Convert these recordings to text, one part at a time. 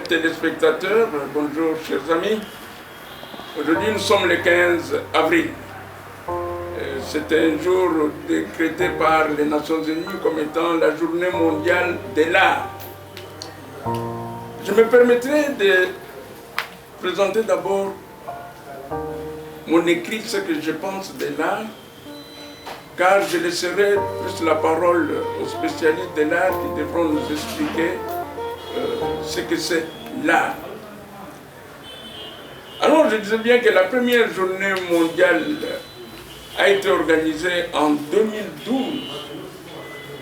téléspectateurs, bonjour chers amis. Aujourd'hui nous sommes le 15 avril. C'est un jour décrété par les Nations Unies comme étant la journée mondiale de l'art. Je me permettrai de présenter d'abord mon écrit, ce que je pense de l'art, car je laisserai plus la parole aux spécialistes de l'art qui devront nous expliquer ce que c'est l'art. Alors je disais bien que la première journée mondiale a été organisée en 2012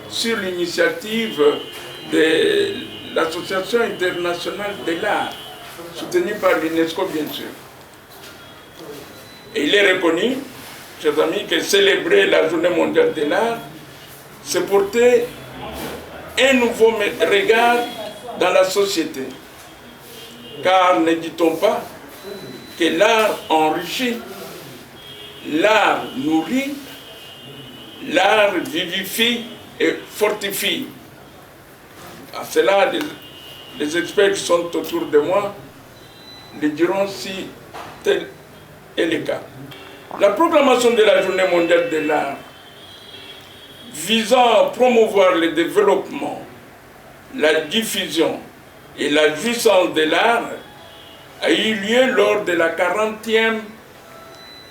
sur l'initiative de l'Association internationale de l'art, soutenue par l'UNESCO bien sûr. Et il est reconnu, chers amis, que célébrer la journée mondiale de l'art, c'est porter un nouveau regard dans la société. Car ne dit-on pas que l'art enrichit, l'art nourrit, l'art vivifie et fortifie. À cela, les experts qui sont autour de moi le diront si tel est le cas. La proclamation de la Journée mondiale de l'art visant à promouvoir le développement, la diffusion et la jouissance de l'art a eu lieu lors de la 40e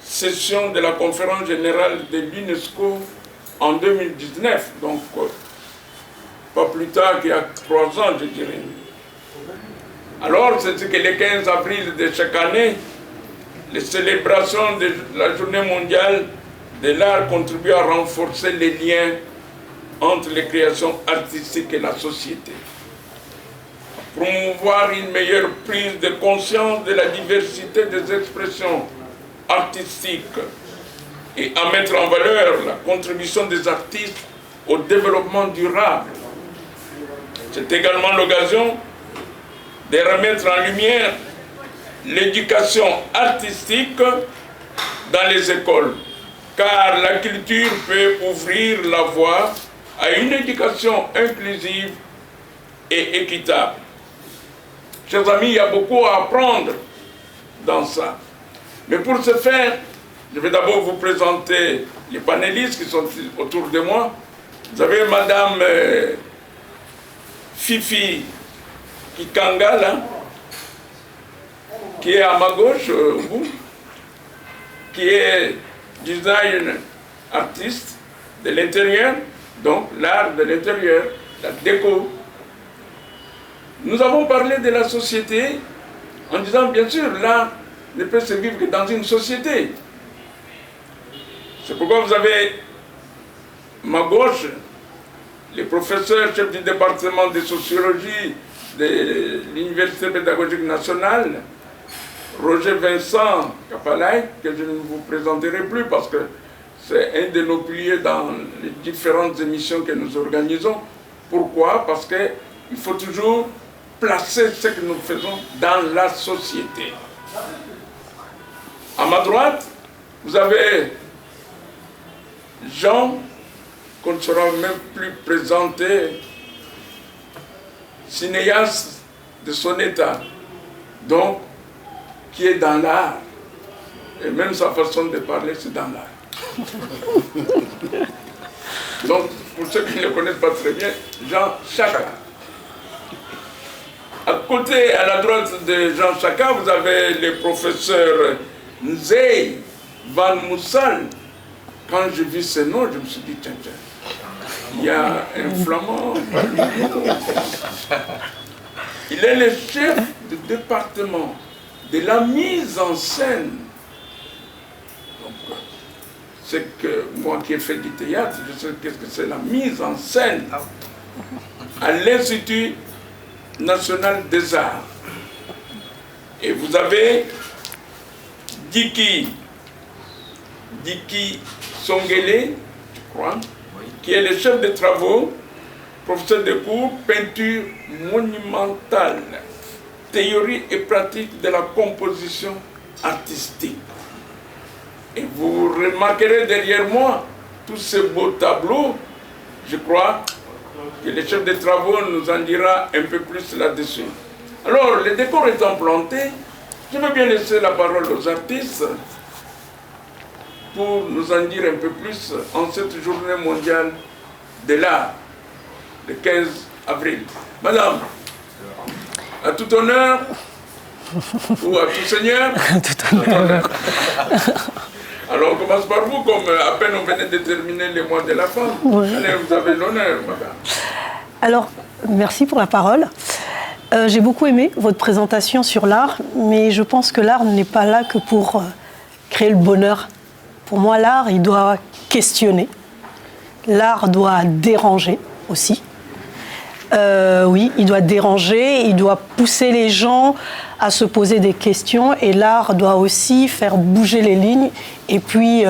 session de la conférence générale de l'UNESCO en 2019, donc pas plus tard qu'il y a 3 ans, je dirais. Alors, c'est ce que le 15 avril de chaque année, les célébrations de la Journée mondiale de l'art contribuent à renforcer les liens entre les créations artistiques et la société. Promouvoir une meilleure prise de conscience de la diversité des expressions artistiques et à mettre en valeur la contribution des artistes au développement durable. C'est également l'occasion de remettre en lumière l'éducation artistique dans les écoles, car la culture peut ouvrir la voie à une éducation inclusive et équitable. Chers amis, il y a beaucoup à apprendre dans ça. Mais pour ce faire, je vais d'abord vous présenter les panélistes qui sont autour de moi. Vous avez Madame Fifi Kikanga, là, qui est à ma gauche, qui est design artiste de l'intérieur, donc l'art de l'intérieur, la déco. Nous avons parlé de la société en disant, bien sûr, l'art ne peut se vivre que dans une société. C'est pourquoi vous avez ma gauche, les professeurs chefs du département de sociologie de l'Université pédagogique nationale, Roger Vincent Kapalay, que je ne vous présenterai plus parce que c'est un de nos piliers dans les différentes émissions que nous organisons. Pourquoi? Parce qu'il faut toujours placer ce que nous faisons dans la société. À ma droite, vous avez Jean, qu'on ne saura même plus présenter, cinéaste de son état, donc qui est dans l'art. Et même sa façon de parler, c'est dans l'art. Donc, pour ceux qui ne le connaissent pas très bien, Jean Chaka. À côté, à la droite de Jean Chaka, vous avez le professeur Nzei Van Moussal. Quand j'ai vu ce nom, je me suis dit, tiens, il y a un flamand. Il est le chef du département de la mise en scène. Donc, c'est que moi qui ai fait du théâtre, je sais qu'est-ce que c'est la mise en scène à l'Institut national des arts. Et vous avez Diki Songele, je crois, qui est le chef de travaux, professeur de cours, peinture monumentale, théorie et pratique de la composition artistique. Et vous remarquerez derrière moi tous ces beaux tableaux. Je crois que le chef de travaux nous en dira un peu plus là-dessus. Alors, les décors étant plantés, je veux bien laisser la parole aux artistes pour nous en dire un peu plus en cette journée mondiale de l'art, le 15 avril. Madame, à tout honneur ou à tout seigneur? Tout honneur. Alors on commence par vous, comme à peine on venait de terminer les mois de la femme. Oui. Allez, vous avez l'honneur, madame. Alors, merci pour la parole. J'ai beaucoup aimé votre présentation sur l'art, mais je pense que l'art n'est pas là que pour créer le bonheur. Pour moi, l'art, il doit questionner. L'art doit déranger aussi. Oui, il doit déranger, il doit pousser les gens à se poser des questions, et l'art doit aussi faire bouger les lignes et puis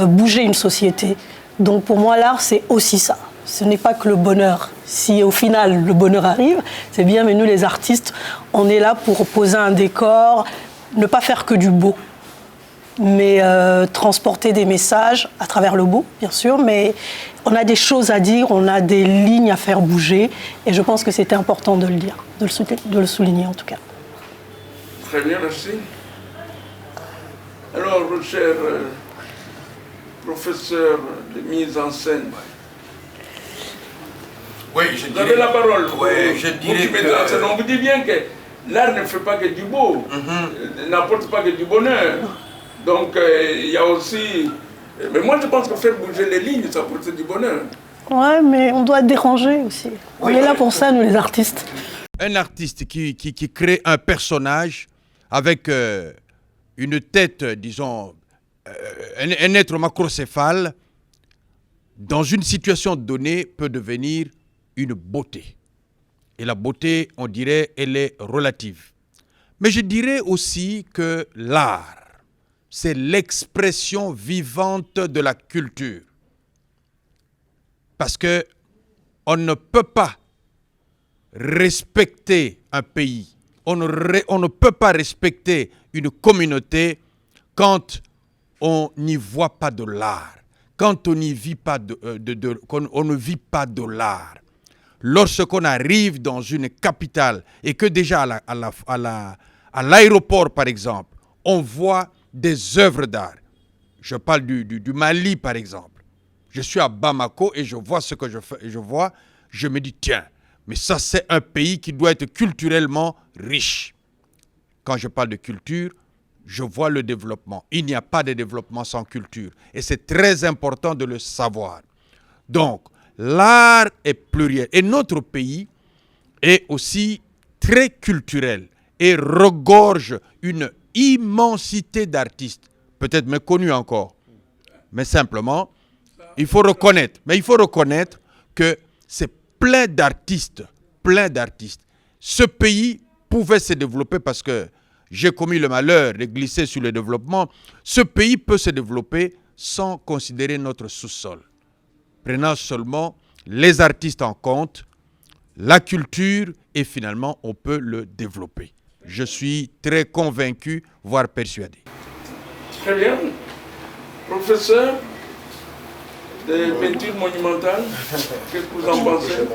bouger une société. Donc pour moi, l'art, c'est aussi ça. Ce n'est pas que le bonheur. Si au final, le bonheur arrive, c'est bien, mais nous, les artistes, on est là pour poser un décor, ne pas faire que du beau, mais transporter des messages à travers le beau, bien sûr, mais on a des choses à dire, on a des lignes à faire bouger, et je pense que c'était important de le dire, de le souligner en tout cas. Très bien, merci. Alors, cher professeur de mise en scène, oui, vous avez la parole. Oui, je dirais que... On vous dit bien que l'art ne fait pas que du beau, n'apporte pas que du bonheur. Donc, il y a aussi... Mais moi, je pense que faire bouger les lignes, ça apporte du bonheur. Ouais, mais on doit déranger aussi. On est là pour ça, nous, les artistes. Un artiste qui crée un personnage avec une tête, disons, un être macrocéphale, dans une situation donnée, peut devenir une beauté. Et la beauté, on dirait, elle est relative. Mais je dirais aussi que l'art, c'est l'expression vivante de la culture. Parce que on ne peut pas respecter un pays, on ne peut pas respecter une communauté quand on n'y voit pas de l'art, quand on n'y vit pas on ne vit pas de l'art. Lorsqu'on arrive dans une capitale et que déjà à l'aéroport, par exemple, on voit des œuvres d'art. Je parle du Mali, par exemple. Je suis à Bamako et je vois ce que je me dis, tiens, mais ça c'est un pays qui doit être culturellement riche. Quand je parle de culture, je vois le développement. Il n'y a pas de développement sans culture. Et c'est très important de le savoir. Donc, l'art est pluriel. Et notre pays est aussi très culturel et regorge une immensité d'artistes, peut-être méconnus encore. Mais simplement, il faut reconnaître que c'est plein d'artistes. Ce pays pouvait se développer parce que j'ai commis le malheur de glisser sur le développement. Ce pays peut se développer sans considérer notre sous-sol. Prenant seulement les artistes en compte, la culture, et finalement, on peut le développer. Je suis très convaincu, voire persuadé. Très bien. Professeur de peinture monumentale, qu'est-ce que vous en pensez?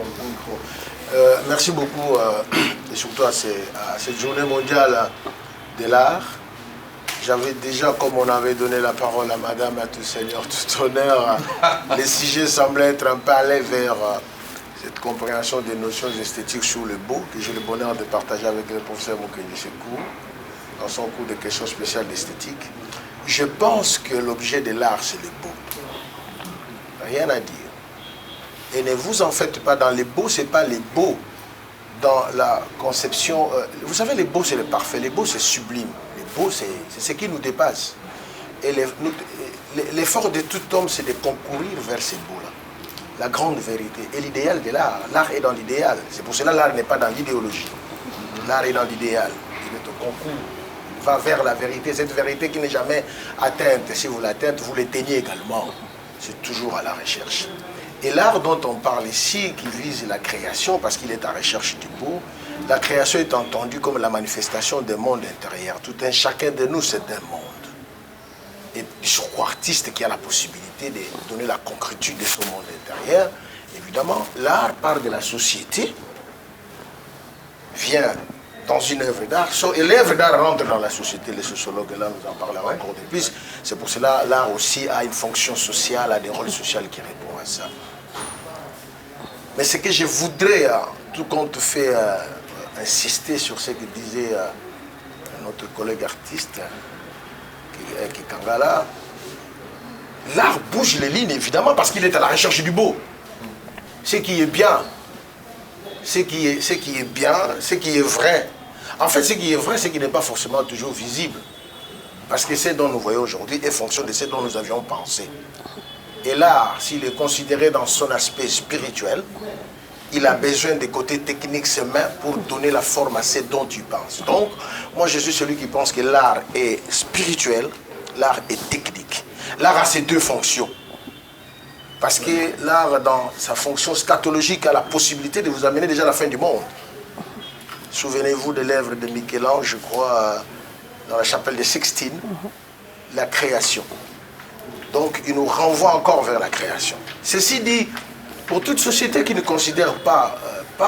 Merci beaucoup, et surtout à cette journée mondiale de l'art. J'avais déjà, comme on avait donné la parole à Madame, à tout seigneur, tout honneur, les sujets semblaient être un peu allés vers cette compréhension des notions esthétiques sur le beau, que j'ai le bonheur de partager avec le professeur Moukeni Sekou dans son cours de questions spéciales d'esthétique. Je pense que l'objet de l'art, c'est le beau. Rien à dire. Et ne vous en faites pas, dans les beaux, ce n'est pas les beaux. Dans la conception, vous savez, les beaux, c'est le parfait. Les beaux, c'est sublime. Les beaux, c'est ce qui nous dépasse. Et l'effort de tout homme, c'est de concourir vers ces beaux-là. La grande vérité. Et l'idéal de l'art. L'art est dans l'idéal. C'est pour cela que l'art n'est pas dans l'idéologie. L'art est dans l'idéal. Il est au concours. Il va vers la vérité. Cette vérité qui n'est jamais atteinte. Si vous l'atteignez, vous l'éteignez également. C'est toujours à la recherche. Et l'art dont on parle ici, qui vise la création, parce qu'il est à recherche du beau, la création est entendue comme la manifestation d'un monde intérieur. Tout un chacun de nous, c'est un monde. Et surtout artiste qui a la possibilité de donner la concrétude de ce monde intérieur, évidemment, l'art part de la société, vient dans une œuvre d'art, et l'œuvre d'art rentre dans la société, les sociologues, là nous en parlerons encore de plus, c'est pour cela l'art aussi a une fonction sociale, a des rôles sociaux qui répondent à ça. Mais ce que je voudrais, tout compte fait, insister sur ce que disait notre collègue artiste, Kikangala, l'art bouge les lignes évidemment parce qu'il est à la recherche du beau. Ce qui est bien, ce qui est bien, ce qui est vrai. En fait, ce qui est vrai, c'est qui n'est pas forcément toujours visible. Parce que ce dont nous voyons aujourd'hui est fonction de ce dont nous avions pensé. Et l'art, s'il est considéré dans son aspect spirituel, il a besoin des côtés techniques humains pour donner la forme à ce dont tu penses. Donc, moi je suis celui qui pense que l'art est spirituel, l'art est technique. L'art a ces deux fonctions. Parce que l'art, dans sa fonction scatologique, a la possibilité de vous amener déjà à la fin du monde. Souvenez-vous de l'œuvre de Michel-Ange, je crois, dans la chapelle de Sixtine, la création. Donc, il nous renvoie encore vers la création. Ceci dit, pour toute société qui ne considère pas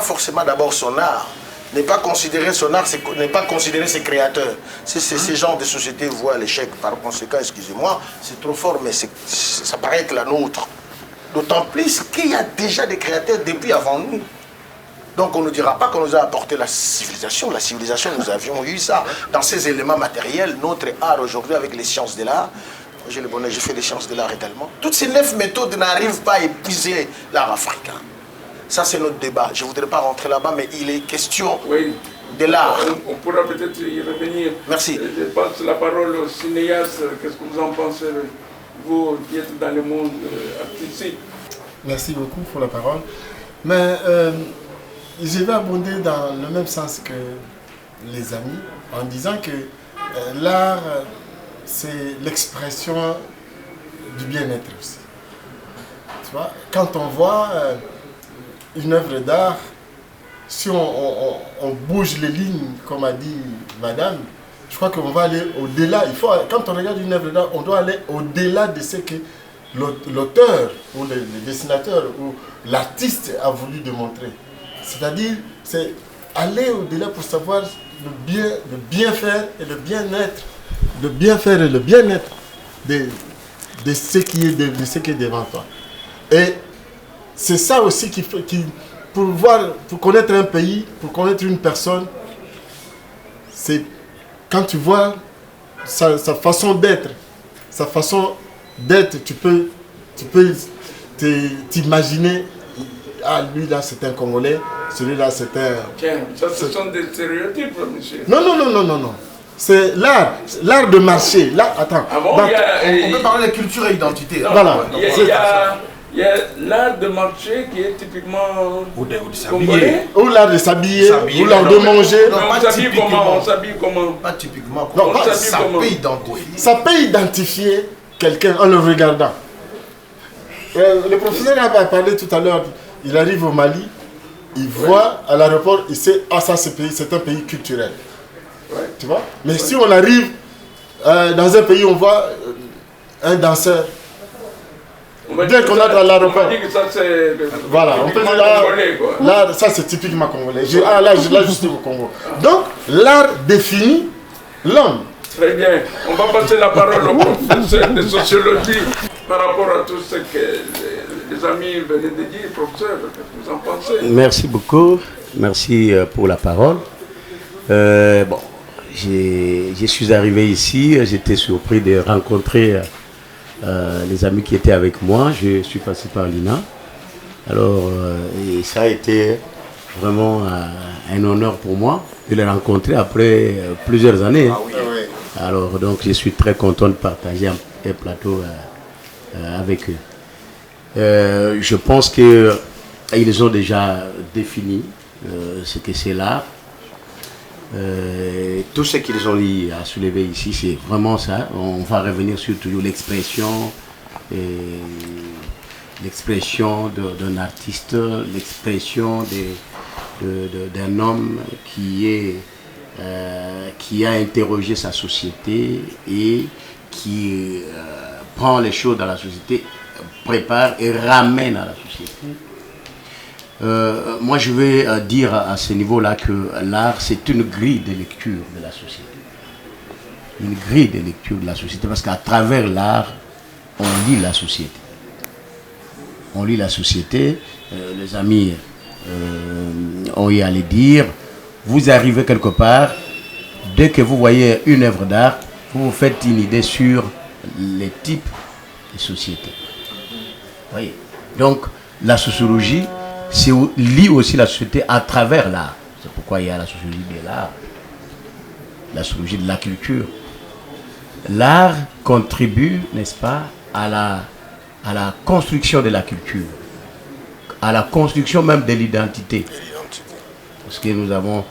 forcément d'abord son art, n'est pas considérer son art, n'est pas considérer ses créateurs. Ces genres de sociétés voient l'échec. Par conséquent, excusez-moi, c'est trop fort, mais ça paraît être la nôtre. D'autant plus qu'il y a déjà des créateurs depuis avant nous. Donc on ne dira pas qu'on nous a apporté la civilisation. La civilisation, nous avions eu ça. Dans ces éléments matériels, notre art aujourd'hui avec les sciences de l'art, j'ai le bonheur, j'ai fait les sciences de l'art également. Toutes ces 9 méthodes n'arrivent pas à épuiser l'art africain. Ça, c'est notre débat. Je ne voudrais pas rentrer là-bas, mais il est question de l'art. On pourra peut-être y revenir. Merci. Je passe la parole au cinéaste. Qu'est-ce que vous en pensez, vous qui êtes dans le monde artistique? Merci beaucoup pour la parole. Mais je vais abonder dans le même sens que les amis, en disant que l'art, c'est l'expression du bien-être aussi. Tu vois, quand on voit une œuvre d'art, si on bouge les lignes, comme a dit madame, je crois qu'on va aller au-delà. Quand on regarde une œuvre d'art, on doit aller au-delà de ce que l'auteur ou le dessinateur ou l'artiste a voulu démontrer. C'est-à-dire, c'est aller au-delà pour savoir le bien faire et le bien-être. Le bien faire et le bien-être de ce qui est devant toi. Et c'est ça aussi pour connaître un pays, pour connaître une personne, c'est quand tu vois sa façon d'être, tu peux t'imaginer, ah lui là c'est un Congolais, celui-là c'est un... Tiens, ça ce sont des stéréotypes, monsieur. Non. C'est l'art de marché. Là, attends. Ah bon, on peut parler de culture et identité. Voilà. Il y a l'art de marché qui est typiquement congolais. Ou l'art de s'habiller, ou l'art de manger. On s'habille comment? Pas typiquement. Non, Ça peut identifier. Ça peut identifier quelqu'un en le regardant. Le professeur a parlé tout à l'heure. Il arrive au Mali, il voit à l'aéroport, il sait, ah ça c'est un pays culturel. Tu vois? Mais si on arrive dans un pays, on voit un danseur. Dès qu'on est dans l'aéroport. On dit que ça c'est. Voilà, on peut dire là, ça c'est typiquement congolais. Là, je suis au Congo. Donc, l'art définit l'homme. Très bien. On va passer la parole au professeur de sociologie par rapport à tout ce que les amis venaient de dire. Professeur, qu'est-ce que vous en pensez? Merci beaucoup. Merci pour la parole. Bon. Je suis arrivé ici, j'étais surpris de rencontrer les amis qui étaient avec moi. Je suis passé par l'INA. Alors, et ça a été vraiment un honneur pour moi de les rencontrer après plusieurs années. Ah oui. Alors, donc, je suis très content de partager un plateau avec eux. Je pense qu'ils ont déjà défini ce que c'est l'art. Tout ce qu'ils ont dit à soulever ici, c'est vraiment ça. On va revenir sur toujours l'expression d'un artiste, l'expression d'un homme qui a interrogé sa société et qui prend les choses dans la société, prépare et ramène à la société. moi je vais dire à ce niveau-là que l'art c'est une grille de lecture de la société. Une grille de lecture de la société, parce qu'à travers l'art, on lit la société. On lit la société, les amis ont eu à le dire, vous arrivez quelque part, dès que vous voyez une œuvre d'art, vous vous faites une idée sur les types de sociétés. Voyez. Donc, la sociologie lit aussi la société à travers l'art. C'est pourquoi il y a la sociologie de l'art, la sociologie de la culture. L'art contribue, n'est-ce pas, à la construction de la culture, à la construction même de l'identité. Parce que nous avons...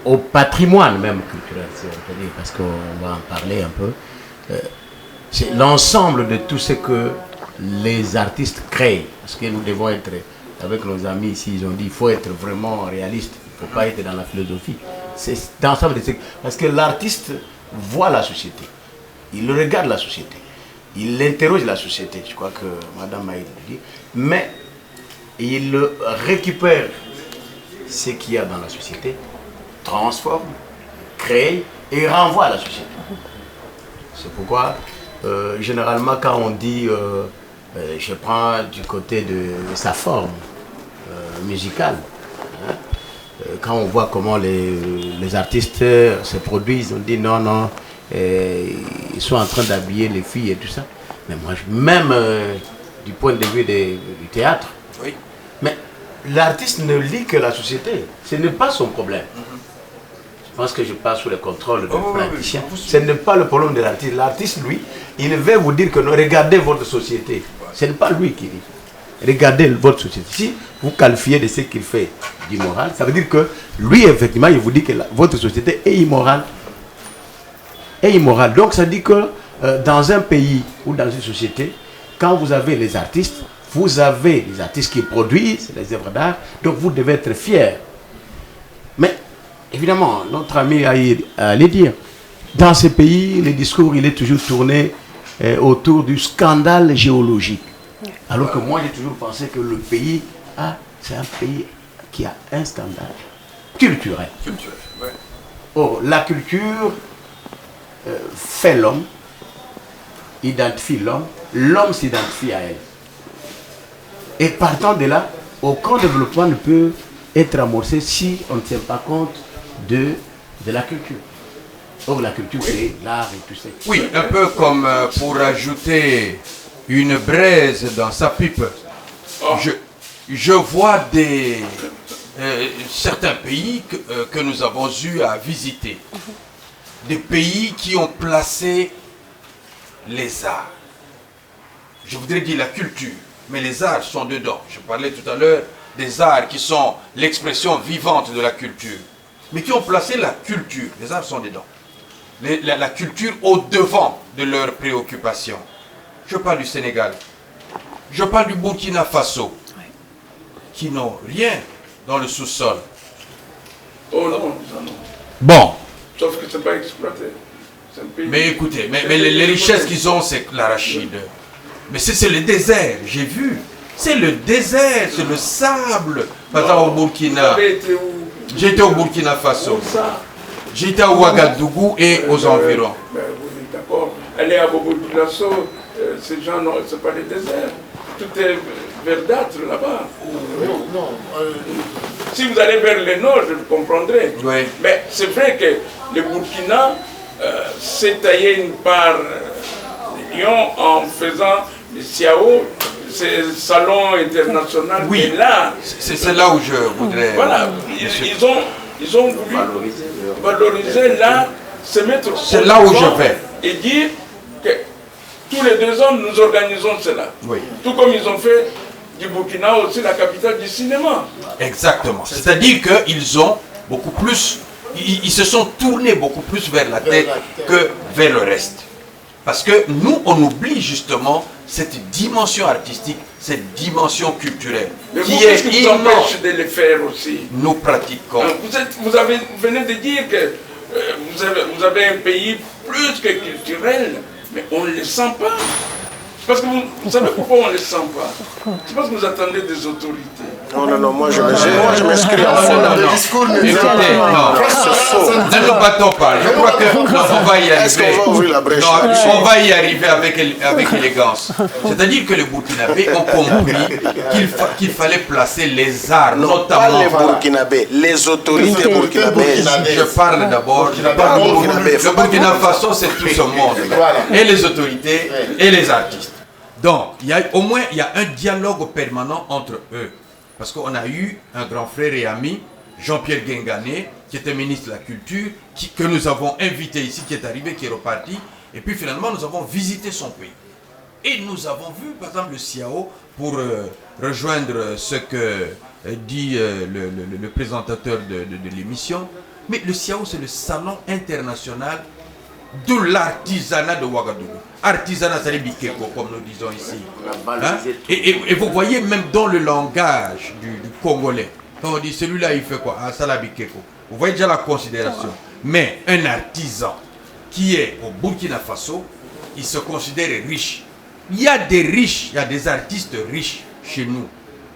au patrimoine même culturel, si on peut dire, parce qu'on va en parler un peu. C'est l'ensemble de tout ce que les artistes créent. Parce que nous devons être, avec nos amis ici, ils ont dit, il faut être vraiment réaliste, il ne faut pas être dans la philosophie. C'est l'ensemble de ce... Parce que l'artiste voit la société, il regarde la société, il interroge la société, je crois que Madame Maïd le dit, mais il récupère ce qu'il y a dans la société, transforme, crée et renvoie à la société. C'est pourquoi, généralement, quand on dit, je prends du côté de sa forme musicale, hein, quand on voit comment les artistes se produisent, on dit non, non, ils sont en train d'habiller les filles et tout ça. Mais moi, même du point de vue du théâtre, oui. Mais l'artiste ne lit que la société. Ce n'est pas son problème. Je pense que je passe sous le contrôle de praticien. Ce n'est pas le problème de l'artiste. L'artiste, lui, il va vous dire que non, regardez votre société. Ce n'est pas lui qui dit. Regardez votre société. Si vous qualifiez de ce qu'il fait d'immoral, ça veut dire que lui, effectivement, il vous dit que votre société est immorale. Est immorale. Donc, ça dit que dans un pays ou dans une société, quand vous avez les artistes, vous avez les artistes qui produisent les œuvres d'art, donc vous devez être fiers. Mais, évidemment, notre ami a le dire, dans ce pays, le discours, il est toujours tourné autour du scandale géologique. Alors que moi, j'ai toujours pensé que le pays, c'est un pays qui a un scandale culturel. Ouais. Or, la culture fait l'homme, identifie l'homme, l'homme s'identifie à elle. Et partant de là, aucun développement ne peut être amorcé si on ne tient pas compte de la culture. Or, la culture, c'est l'art et tout ça. Oui, un peu comme pour ajouter une braise dans sa pipe. Je vois certains pays que nous avons eu à visiter. Des pays qui ont placé les arts. Je voudrais dire la culture, mais les arts sont dedans. Je parlais tout à l'heure des arts qui sont l'expression vivante de la culture, mais qui ont placé la culture. Les arts sont dedans. La culture au devant de leurs préoccupations. Je parle du Sénégal. Je parle du Burkina Faso, qui n'ont rien dans le sous-sol. Oh non, non. Bon. Sauf que ce n'est pas exploité. Mais écoutez, mais les richesses qu'ils ont, c'est l'arachide. Mais c'est le désert, j'ai vu. C'est le désert, c'est le sable. Par exemple, au Burkina. J'étais au Burkina Faso. J'étais à Ouagadougou et aux environs. Oui, d'accord. Aller à Burkina Faso, ces gens, non, ce n'est pas le désert. Tout est verdâtre là-bas. Non. Si vous allez vers le nord, je le comprendrai. Oui. Mais c'est vrai que le Burkina s'est taillé une part de lion en faisant le SIAO, c'est le salon international de l'art. C'est là où je voudrais... Voilà, ils ont voulu valoriser l'art, se mettre... C'est là où je vais. Et dire que tous les 2 ans, nous organisons cela. Oui. Tout comme ils ont fait du Burkina aussi la capitale du cinéma. Exactement. C'est-à-dire qu'ils ont beaucoup plus... Ils se sont tournés beaucoup plus vers la tête que vers le reste. Parce que nous, on oublie justement cette dimension artistique, cette dimension culturelle. Mais qui qu'est-ce est qui vous empêche de le faire aussi? Nous pratiquons. Vous venez de dire que vous avez un pays plus que culturel, mais on ne le sent pas. Parce que vous savez pourquoi on ne les sent pas? C'est parce que vous attendez des autorités. Non, moi je m'inscris en fond. Le discours ne dit Écoutez, pas. C'est faux. ne nous battons pas. Je crois que on va y Est-ce arriver. qu'on va ouvrir la brèche Non, là-dessus? on va y arriver avec élégance. C'est-à-dire que les Burkinabés ont compris qu'il fallait placer les arts, Non, pas notamment. les Burkinabés, les autorités burkinabèses. Je parle d'abord du Burkinabé. Le Burkina Faso, c'est tout ce monde. Voilà. Et les autorités et les artistes. Donc, au moins, il y a un dialogue permanent entre eux. Parce qu'on a eu un grand frère et ami, Jean-Pierre Guingané, qui était ministre de la Culture, que nous avons invité ici, qui est arrivé, qui est reparti. Et puis finalement, nous avons visité son pays. Et nous avons vu, par exemple, le CIAO, pour rejoindre ce que dit le présentateur de l'émission. Mais le CIAO, c'est le Salon international de l'artisanat de Ouagadougou. Artisanat, c'est les bikeko, comme nous disons ici. Hein? Et vous voyez même dans le langage du Congolais, quand on dit celui-là, il fait quoi? Ah, ça la bikeko. Vous voyez déjà la considération. Mais un artisan qui est au Burkina Faso, il se considère riche. Il y a des riches, il y a des artistes riches chez nous.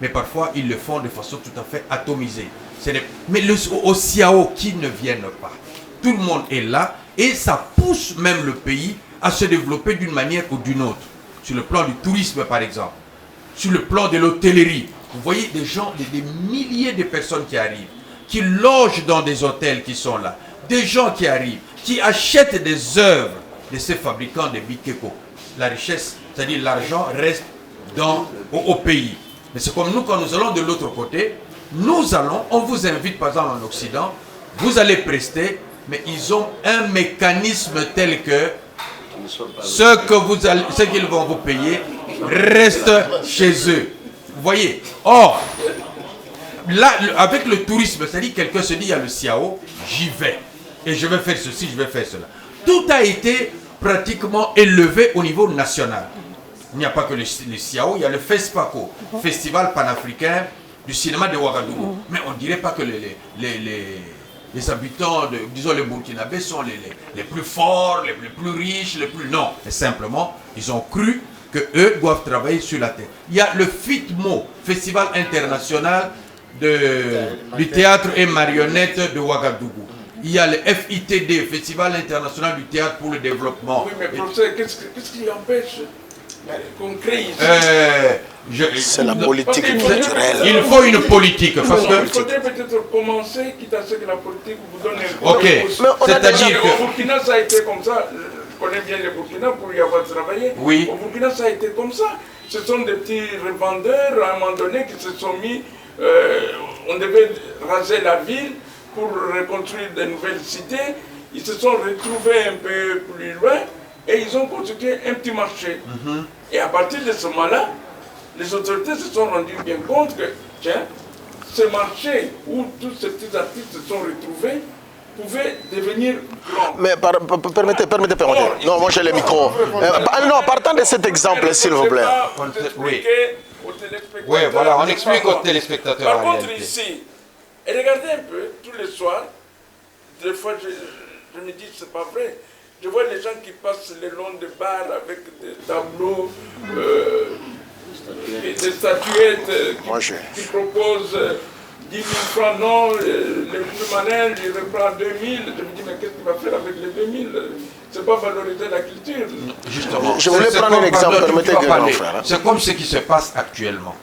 Mais parfois, ils le font de façon tout à fait atomisée. Mais au CIAO, qui ne viennent pas. Tout le monde est là et ça pousse même le pays à se développer d'une manière ou d'une autre. Sur le plan du tourisme, par exemple. Sur le plan de l'hôtellerie. Vous voyez des gens, des milliers de personnes qui arrivent, qui logent dans des hôtels qui sont là. Des gens qui arrivent, qui achètent des œuvres de ces fabricants de bikeko. La richesse, c'est-à-dire l'argent, reste au pays. Mais c'est comme nous, quand nous allons de l'autre côté, on vous invite par exemple en Occident, vous allez prester, mais ils ont un mécanisme tel que ce qu'ils vont vous payer reste chez eux. Vous voyez? Or, là, avec le tourisme, c'est-à-dire quelqu'un se dit, il y a le CIAO, j'y vais. Et je vais faire ceci, je vais faire cela. Tout a été pratiquement élevé au niveau national. Il n'y a pas que le CIAO, il y a le FESPACO, Festival panafricain du cinéma de Ouagadougou. Mais on ne dirait pas que les habitants, disons les Burkinabés, sont les plus forts, les plus riches, les plus... Non, mais simplement, ils ont cru qu'eux doivent travailler sur la terre. Il y a le FITMO, Festival international du théâtre et marionnettes de Ouagadougou. Il y a le FITD, Festival international du théâtre pour le développement. Oui, mais professeur, qu'est-ce qui empêche qu'on crée ici? C'est la politique culturelle. Il faut une politique. Parce que... Il faudrait peut-être commencer, quitte à ce que la politique vous donne un coup. Ok, c'est-à-dire que... Au Burkina, ça a été comme ça. Je connais bien le Burkina pour y avoir travaillé. Oui. Au Burkina, ça a été comme ça. Ce sont des petits revendeurs, à un moment donné, qui se sont mis... on devait raser la ville pour reconstruire de nouvelles cités. Ils se sont retrouvés un peu plus loin et ils ont constitué un petit marché. Et à partir de ce moment-là, les autorités se sont rendues bien compte que, tiens, ce marché où tous ces petits artistes se sont retrouvés pouvait devenir grand. Mais permettez. Non, moi j'ai le micro. Non, partant de cet exemple, s'il vous plaît. Oui. Aux téléspectateurs. Oui, voilà, on explique aux téléspectateurs. Par contre, ici, et regardez un peu, tous les soirs, des fois je me dis, c'est pas vrai. Je vois les gens qui passent le long des bars avec des tableaux, des statuettes qui proposent 10 000 francs. Non, le manège, il reprend 2 000. Je me dis, mais qu'est-ce qu'il va faire avec les 2 000? C'est pas valoriser la culture. Justement. Je voulais prendre un exemple, permettez que l'on fasse. C'est comme ce qui se passe actuellement.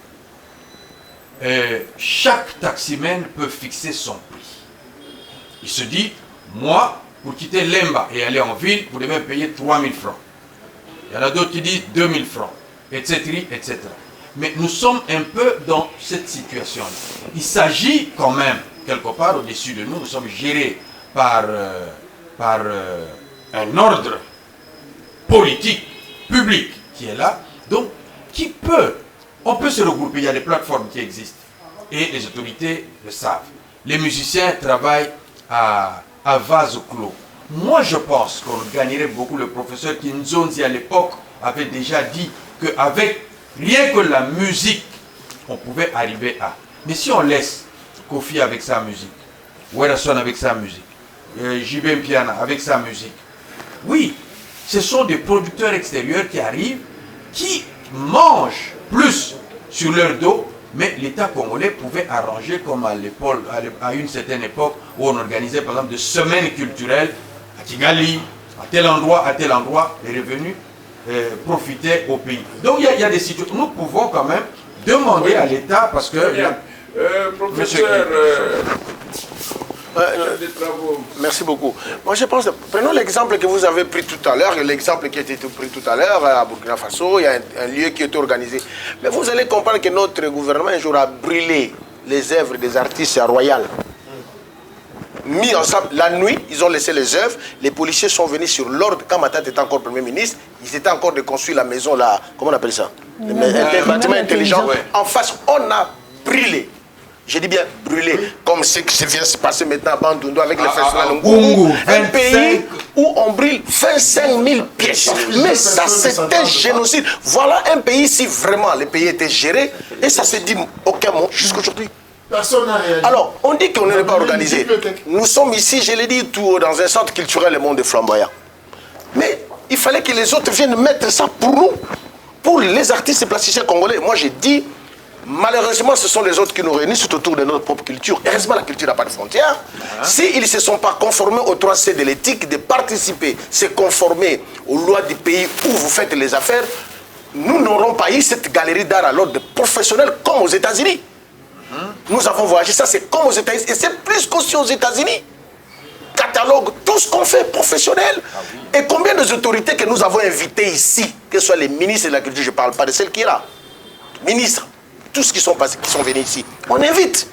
Chaque taximène peut fixer son prix. Il se dit, moi, pour quitter Lemba et aller en ville, vous devez payer 3 000 francs. Il y en a d'autres qui disent 2 000 francs, etc., etc. Mais nous sommes un peu dans cette situation-là. Il s'agit quand même, quelque part au-dessus de nous, nous sommes gérés par un ordre politique, public qui est là. Donc, on peut se regrouper, il y a des plateformes qui existent. Et les autorités le savent. Les musiciens travaillent à vase clos. Moi, je pense qu'on gagnerait beaucoup. Le professeur Kinzonzi, à l'époque, avait déjà dit qu'avec rien que la musique, on pouvait arriver à. Mais si on laisse Kofi avec sa musique, Werason avec sa musique, Jibem Piana avec sa musique, oui, ce sont des producteurs extérieurs qui arrivent qui mangent plus sur leur dos, mais l'État congolais pouvait arranger comme à une certaine époque où on organisait par exemple des semaines culturelles à Kigali, à tel endroit, les revenus profitaient au pays. Donc il y a des situations. Nous pouvons quand même demander à l'État parce que... professeur... des travaux. Merci beaucoup. Moi, je pense, prenons l'exemple que vous avez pris tout à l'heure, l'exemple qui a été pris tout à l'heure à Burkina Faso, il y a un lieu qui est organisé. Mais vous allez comprendre que notre gouvernement un jour a brûlé les œuvres des artistes à Royal. Mis ensemble, la nuit, ils ont laissé les œuvres, les policiers sont venus sur l'ordre, quand Matata était encore Premier ministre, ils étaient encore de construire la maison, là, comment on appelle ça? Un bâtiment intelligent. Ouais. En face, on a brûlé. Je dis bien brûlé, comme ce qui vient se passer maintenant à Bandundu avec les festivals Ngungu. Un pays où on brûle 25 000 pièces. Mais ça, c'est un génocide. Voilà un pays, si vraiment le pays était géré, et ça se dit aucun mot jusqu'aujourd'hui. Alors, on dit qu'on n'est pas organisé. Nous sommes ici, je l'ai dit tout haut, dans un centre culturel, le monde flamboyant. Mais il fallait que les autres viennent mettre ça pour nous, pour les artistes et plasticiens congolais. Moi, j'ai dit, malheureusement, ce sont les autres qui nous réunissent tout autour de notre propre culture. Heureusement, la culture n'a pas de frontières. S'ils ne se sont pas conformés aux 3C de l'éthique, de participer, se conformer aux lois du pays où vous faites les affaires, nous n'aurons pas eu cette galerie d'art à l'ordre de professionnels comme aux États-Unis. Nous avons voyagé, ça c'est comme aux États-Unis, et c'est plus qu'aussi aux États-Unis. Catalogue, tout ce qu'on fait professionnel. Et combien d'autorités que nous avons invitées ici, que ce soit les ministres de la culture, je ne parle pas de celles qui sont là, ministres, tous qui sont passés, qui sont venus ici, on invite.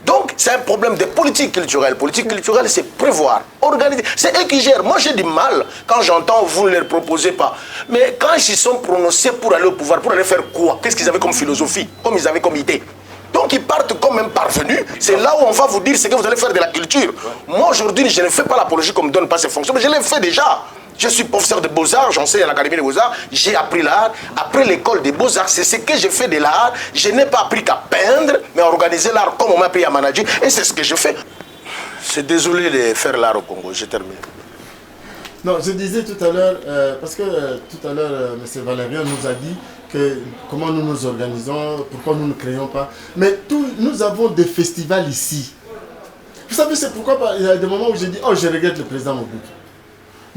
Donc c'est un problème de politique culturelle. Politique culturelle, c'est prévoir, organiser. C'est eux qui gèrent. Moi j'ai du mal quand j'entends vous ne leur proposez pas. Mais quand ils sont prononcés pour aller au pouvoir, pour aller faire quoi? Qu'est-ce qu'ils avaient comme philosophie? Comme ils avaient comme idée? Donc ils partent comme un parvenu. C'est là où on va vous dire ce que vous allez faire de la culture. Moi aujourd'hui, je ne fais pas l'apologie qu'on me donne pas ces fonctions, mais je l'ai fait déjà. Je suis professeur de Beaux-Arts, j'enseigne à l'Académie des Beaux-Arts, j'ai appris l'art. Après l'école des Beaux-Arts, c'est ce que j'ai fait de l'art. Je n'ai pas appris qu'à peindre, mais à organiser l'art comme on m'a payé à manager. Et c'est ce que je fais. C'est désolé de faire l'art au Congo, je termine. Non, je disais tout à l'heure, parce que tout à l'heure, M. Valérien nous a dit que comment nous nous organisons, pourquoi nous ne créons pas. Mais nous avons des festivals ici. Vous savez, c'est pourquoi il y a des moments où j'ai dit, oh, je regrette le président Mobutu.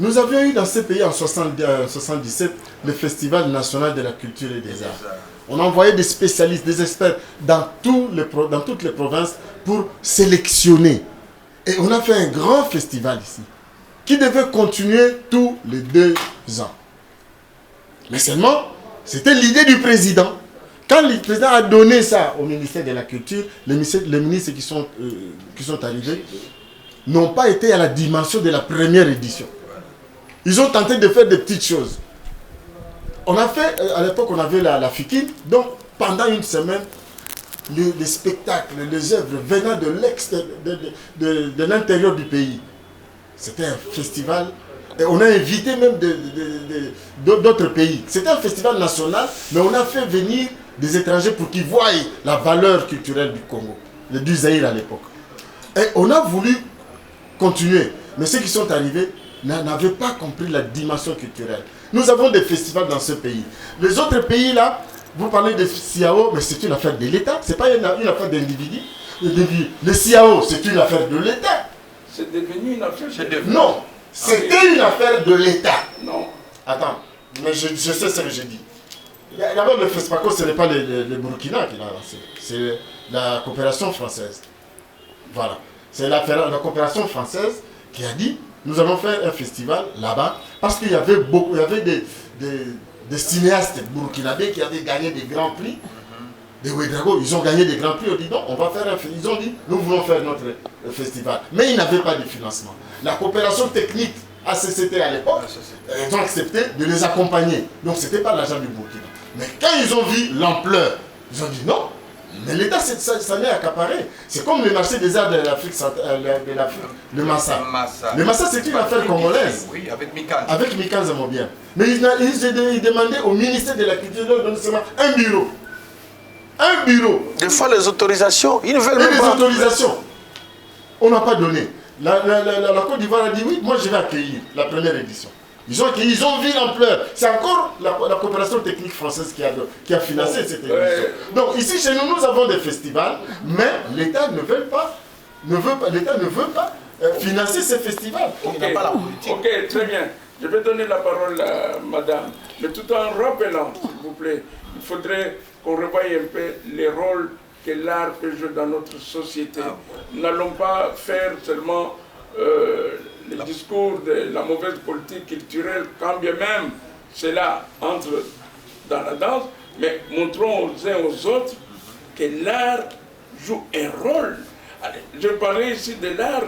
Nous avions eu dans ces pays en 1977 le Festival national de la culture et des arts. On a envoyé des spécialistes, des experts dans toutes les provinces pour sélectionner. Et on a fait un grand festival ici, qui devait continuer tous les 2 ans. Mais seulement, c'était l'idée du président. Quand le président a donné ça au ministère de la Culture, les ministres qui sont arrivés n'ont pas été à la dimension de la première édition. Ils ont tenté de faire des petites choses. On a fait, à l'époque, on avait la FIKIN, donc pendant une semaine, les spectacles, les œuvres venant de l'intérieur du pays. C'était un festival, et on a invité même d'autres pays. C'était un festival national, mais on a fait venir des étrangers pour qu'ils voient la valeur culturelle du Congo, du Zaïre à l'époque. Et on a voulu continuer, mais ceux qui sont arrivés n'avaient pas compris la dimension culturelle. Nous avons des festivals dans ce pays. Les autres pays là, vous parlez de CIAO, mais c'est une affaire de l'État, ce n'est pas une affaire d'individu. Le CIAO, c'est une affaire de l'État. C'est devenu une affaire de l'État. Non, c'était une affaire de l'État. Non. Attends, mais je sais ce que je dis. D'abord, le FESPACO, ce n'est pas le Burkina qui l'a lancé, c'est la coopération française. Voilà. C'est la coopération française qui a dit, nous allons faire un festival là-bas, parce qu'il y avait des cinéastes burkinabés qui avaient gagné des grands prix. Des Ouedrago, ils ont gagné des grands prix. On dit non, on va faire un festival. Ils ont dit, nous voulons faire notre festival. Mais ils n'avaient pas de financement. La coopération technique ACCT à l'époque, ils ont accepté de les accompagner. Donc ce n'était pas l'argent du Burkina. Mais quand ils ont vu l'ampleur, ils ont dit non. Mais l'État s'en est accaparé. C'est comme le marché des arts de l'Afrique, le Massa. Le Massa, c'est une affaire congolaise. Oui, avec Mikan. Avec Mikan Zamobien. Mais ils demandaient au ministère de la Culture de donner seulement un bureau. Un bureau. Des fois, les autorisations, ils ne veulent même pas. Les autorisations, on n'a pas donné. La Côte d'Ivoire a dit oui, moi je vais accueillir la première édition. Ils ont vu l'ampleur. C'est encore la coopération technique française qui a financé cette émission. Donc ici, chez nous, nous avons des festivals, mais l'État ne veut pas financer ces festivals. Il n'a pas la politique. Ok, très bien. Je vais donner la parole à madame. Mais tout en rappelant, s'il vous plaît, il faudrait qu'on revoie un peu les rôles que l'art peut jouer dans notre société. Nous n'allons pas faire seulement le discours de la mauvaise politique culturelle, quand bien même cela entre dans la danse, mais montrons aux uns aux autres que l'art joue un rôle. Allez, je parlais ici de l'art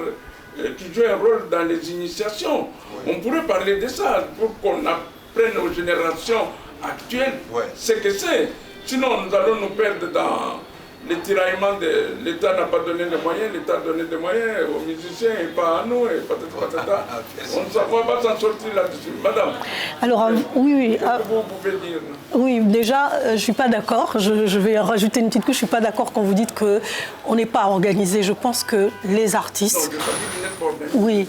qui joue un rôle dans les initiations. On pourrait parler de ça pour qu'on apprenne aux générations actuelles ce que c'est. Sinon, nous allons nous perdre dans les tiraillements de l'État n'a pas donné les moyens, l'État a donné des moyens aux musiciens et pas à nous, et patata. On ne va pas s'en sortir là-dessus. Madame, alors, oui, qu'est-ce que vous pouvez dire? Oui, déjà, je ne suis pas d'accord. Je vais rajouter une petite couche. Je ne suis pas d'accord quand vous dites qu'on n'est pas organisé. Je pense que les artistes... Non, je pas dit que vous n'êtes pas oui.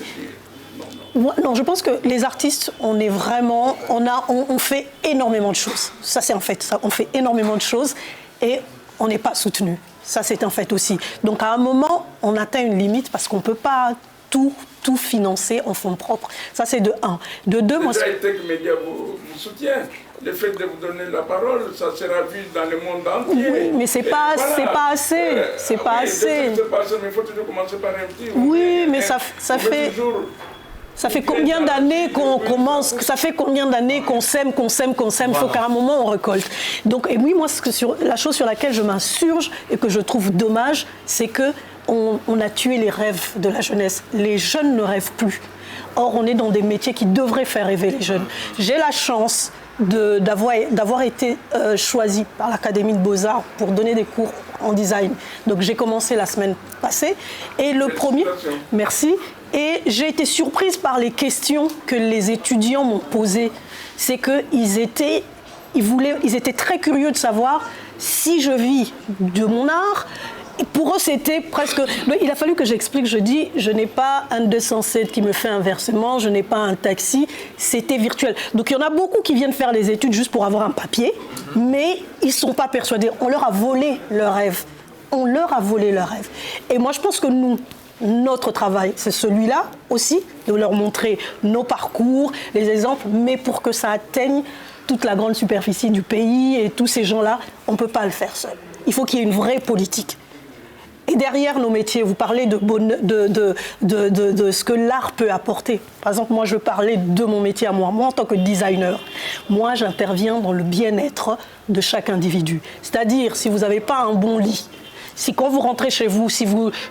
Non, je pense que les artistes, on est vraiment... On fait énormément de choses. Ça, c'est un fait. Ça, on fait énormément de choses et on n'est pas soutenu. Ça, c'est un fait aussi. Donc, à un moment, on atteint une limite parce qu'on ne peut pas tout financer en fonds propres. Ça, c'est de un. De deux, moi... Les Tech Média vous soutient. Le fait de vous donner la parole, ça sera vu dans le monde entier. Oui, mais c'est pas assez. C'est pas assez. C'est pas assez, mais il faut toujours commencer par un petit. Oui, mais ça fait... Ça fait combien d'années qu'on commence, ça fait combien d'années qu'on sème, il faut qu'à un moment on récolte. Donc, et oui, moi, la chose sur laquelle je m'insurge et que je trouve dommage, c'est qu'on a tué les rêves de la jeunesse. Les jeunes ne rêvent plus. Or, on est dans des métiers qui devraient faire rêver les jeunes. J'ai la chance d'avoir été choisie par l'Académie de Beaux-Arts pour donner des cours en design. Donc, j'ai commencé la semaine passée. Et le premier... Merci. Et j'ai été surprise par les questions que les étudiants m'ont posées. C'est qu'ils étaient très curieux de savoir si je vis de mon art. Et pour eux, c'était presque... Il a fallu que j'explique, je dis, je n'ai pas un 207 qui me fait un versement, je n'ai pas un taxi, c'était virtuel. Donc il y en a beaucoup qui viennent faire les études juste pour avoir un papier, mais ils ne sont pas persuadés. On leur a volé leur rêve. On leur a volé leur rêve. Et moi, je pense que notre travail, c'est celui-là aussi, de leur montrer nos parcours, les exemples, mais pour que ça atteigne toute la grande superficie du pays et tous ces gens-là, on ne peut pas le faire seul. Il faut qu'il y ait une vraie politique. Et derrière nos métiers, vous parlez de ce que l'art peut apporter. Par exemple, moi, je parlais de mon métier à moi. Moi, en tant que designer, moi, j'interviens dans le bien-être de chaque individu. C'est-à-dire, si vous n'avez pas un bon lit, si quand vous rentrez chez vous,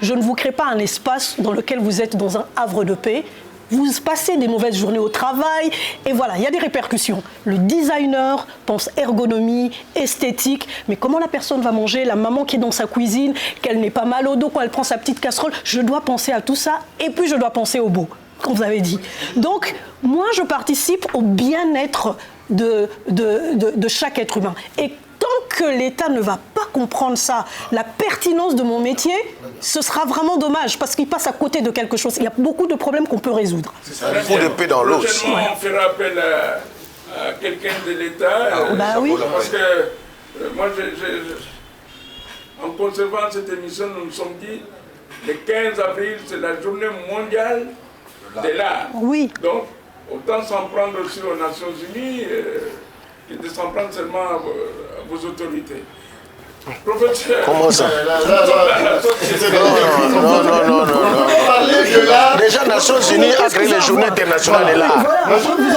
je ne vous crée pas un espace dans lequel vous êtes dans un havre de paix, vous passez des mauvaises journées au travail, et voilà, il y a des répercussions. Le designer pense ergonomie, esthétique, mais comment la personne va manger, la maman qui est dans sa cuisine, qu'elle n'ait pas mal au dos quand elle prend sa petite casserole, je dois penser à tout ça, et puis je dois penser au beau, comme vous avez dit. Donc, moi, je participe au bien-être de chaque être humain. Et tant que l'État ne va pas comprendre ça, la pertinence de mon métier, ce sera vraiment dommage parce qu'il passe à côté de quelque chose. Il y a beaucoup de problèmes qu'on peut résoudre. C'est un coup d'épée dans l'eau. Prochainement, on fera appel à quelqu'un de l'État. Oui. Parce que moi, en conservant cette émission, nous nous sommes dit le 15 avril, c'est la journée mondiale de l'art. Oui. Donc, autant s'en prendre aussi aux Nations Unies et de s'en prendre seulement à vos autorités. Professeur. Comment ça? Non. Déjà, Nations Unies a créé les journées internationales de l'art.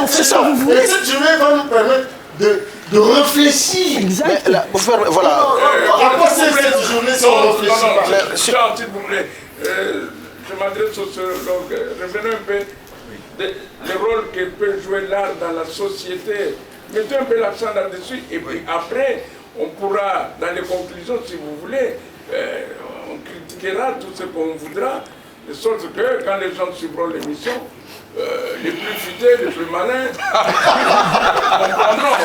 C'est ça. Et cette journée va nous permettre de réfléchir. Exact. Voilà. À quoi c'est cette journée si on réfléchit pas? S'il vous plaît, je m'adresse au sociologue. Revenons un peu le rôle que peut jouer l'art dans la société. Mettez un peu l'accent là-dessus et puis après, on pourra, dans les conclusions, si vous voulez, on critiquera tout ce qu'on voudra, de sorte que quand les gens suivront l'émission, les plus futés, les plus malins, comprendront.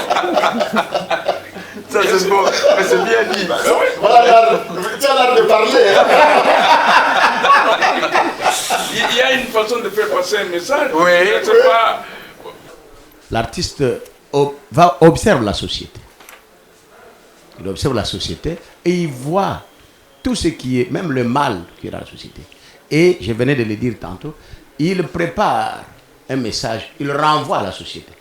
Ça c'est beau, mais c'est bien dit. Voilà, tu as l'air de parler. Il y a une façon de faire passer un message. Oui. Je ne sais pas. l'artiste observe la société. Il observe la société et il voit tout ce qui est, même le mal qui est dans la société. Et je venais de le dire tantôt, il prépare un message, il renvoie à la société.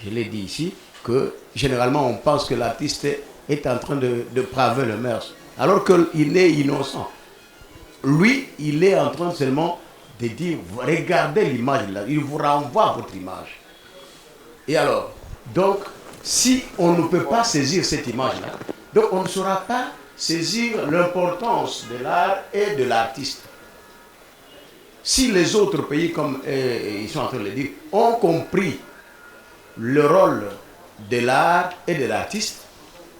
Je l'ai dit ici, que généralement on pense que l'artiste est en train de braver le mœurs, alors qu'il est innocent. Lui, il est en train seulement de dire, regardez l'image, il vous renvoie à votre image. Et alors, donc, si on ne peut pas saisir cette image-là, donc on ne saura pas saisir l'importance de l'art et de l'artiste. Si les autres pays, comme ils sont en train de le dire, ont compris le rôle de l'art et de l'artiste,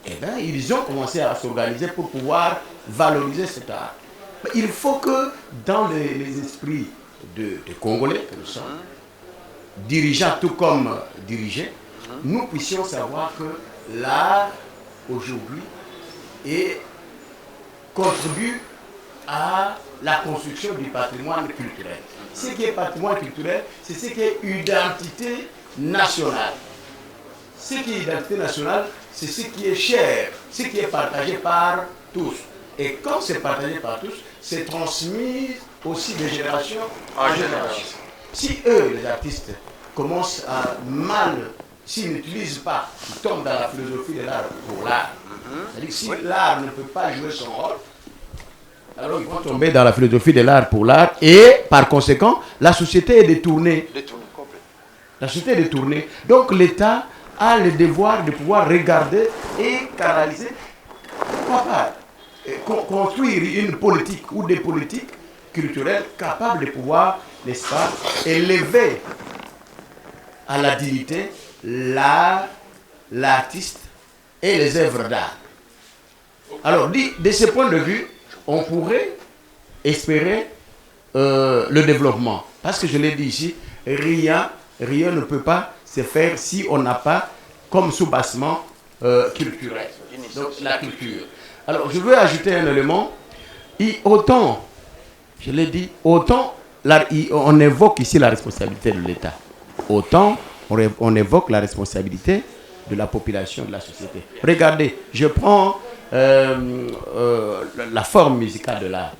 eh bien, ils ont commencé à s'organiser pour pouvoir valoriser cet art. Mais il faut que dans les esprits de Congolais que nous sommes, dirigeants tout comme dirigés, nous puissions savoir que l'art, aujourd'hui, contribue à la construction du patrimoine culturel. Ce qui est patrimoine culturel, c'est ce qui est identité nationale. Ce qui est identité nationale, c'est ce qui est cher, ce qui est partagé par tous. Et quand c'est partagé par tous, c'est transmis aussi de génération en génération. Si eux, les artistes, commencent à mal, s'ils n'utilisent pas, ils tombent dans la philosophie de l'art pour l'art. C'est-à-dire si l'art ne peut pas jouer son rôle, alors ils vont tomber dans la philosophie de l'art pour l'art et par conséquent, la société est détournée. La société est détournée. Donc l'État a le devoir de pouvoir regarder et canaliser, pourquoi pas, construire une politique ou des politiques culturelles capables de pouvoir, n'est-ce pas, élever à la dignité l'art, l'artiste et les œuvres d'art. Alors, de ce point de vue, on pourrait espérer le développement. Parce que je l'ai dit ici, rien ne peut pas se faire si on n'a pas comme sous-bassement culturel. Donc, la culture. Alors, je veux ajouter un élément. Autant, je l'ai dit, autant on évoque ici la responsabilité de l'État. Autant on évoque la responsabilité de la population, de la société. Regardez, je prends la forme musicale de l'art.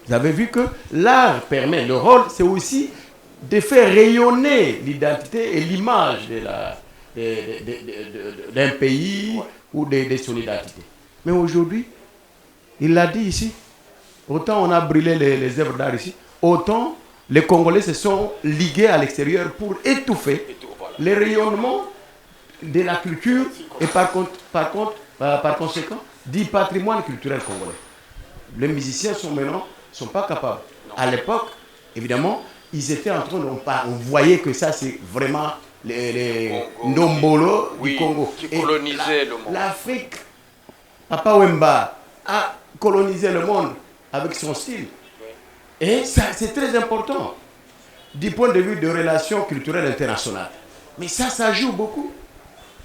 Vous avez vu que l'art permet, le rôle, c'est aussi de faire rayonner l'identité et l'image d'un pays ou de son identité. Mais aujourd'hui, il l'a dit ici, autant on a brûlé les œuvres d'art ici, autant les Congolais se sont ligués à l'extérieur pour étouffer les rayonnements de la culture et par conséquent du patrimoine culturel congolais. Les musiciens sont pas capables. À l'époque, évidemment, ils étaient en train on voyait que ça c'est vraiment les Ndombolo du Congo. Qui colonisaient le monde. L'Afrique, Papa Wemba a colonisé le monde avec son style. Et ça, c'est très important du point de vue de relations culturelles internationales. Mais ça joue beaucoup.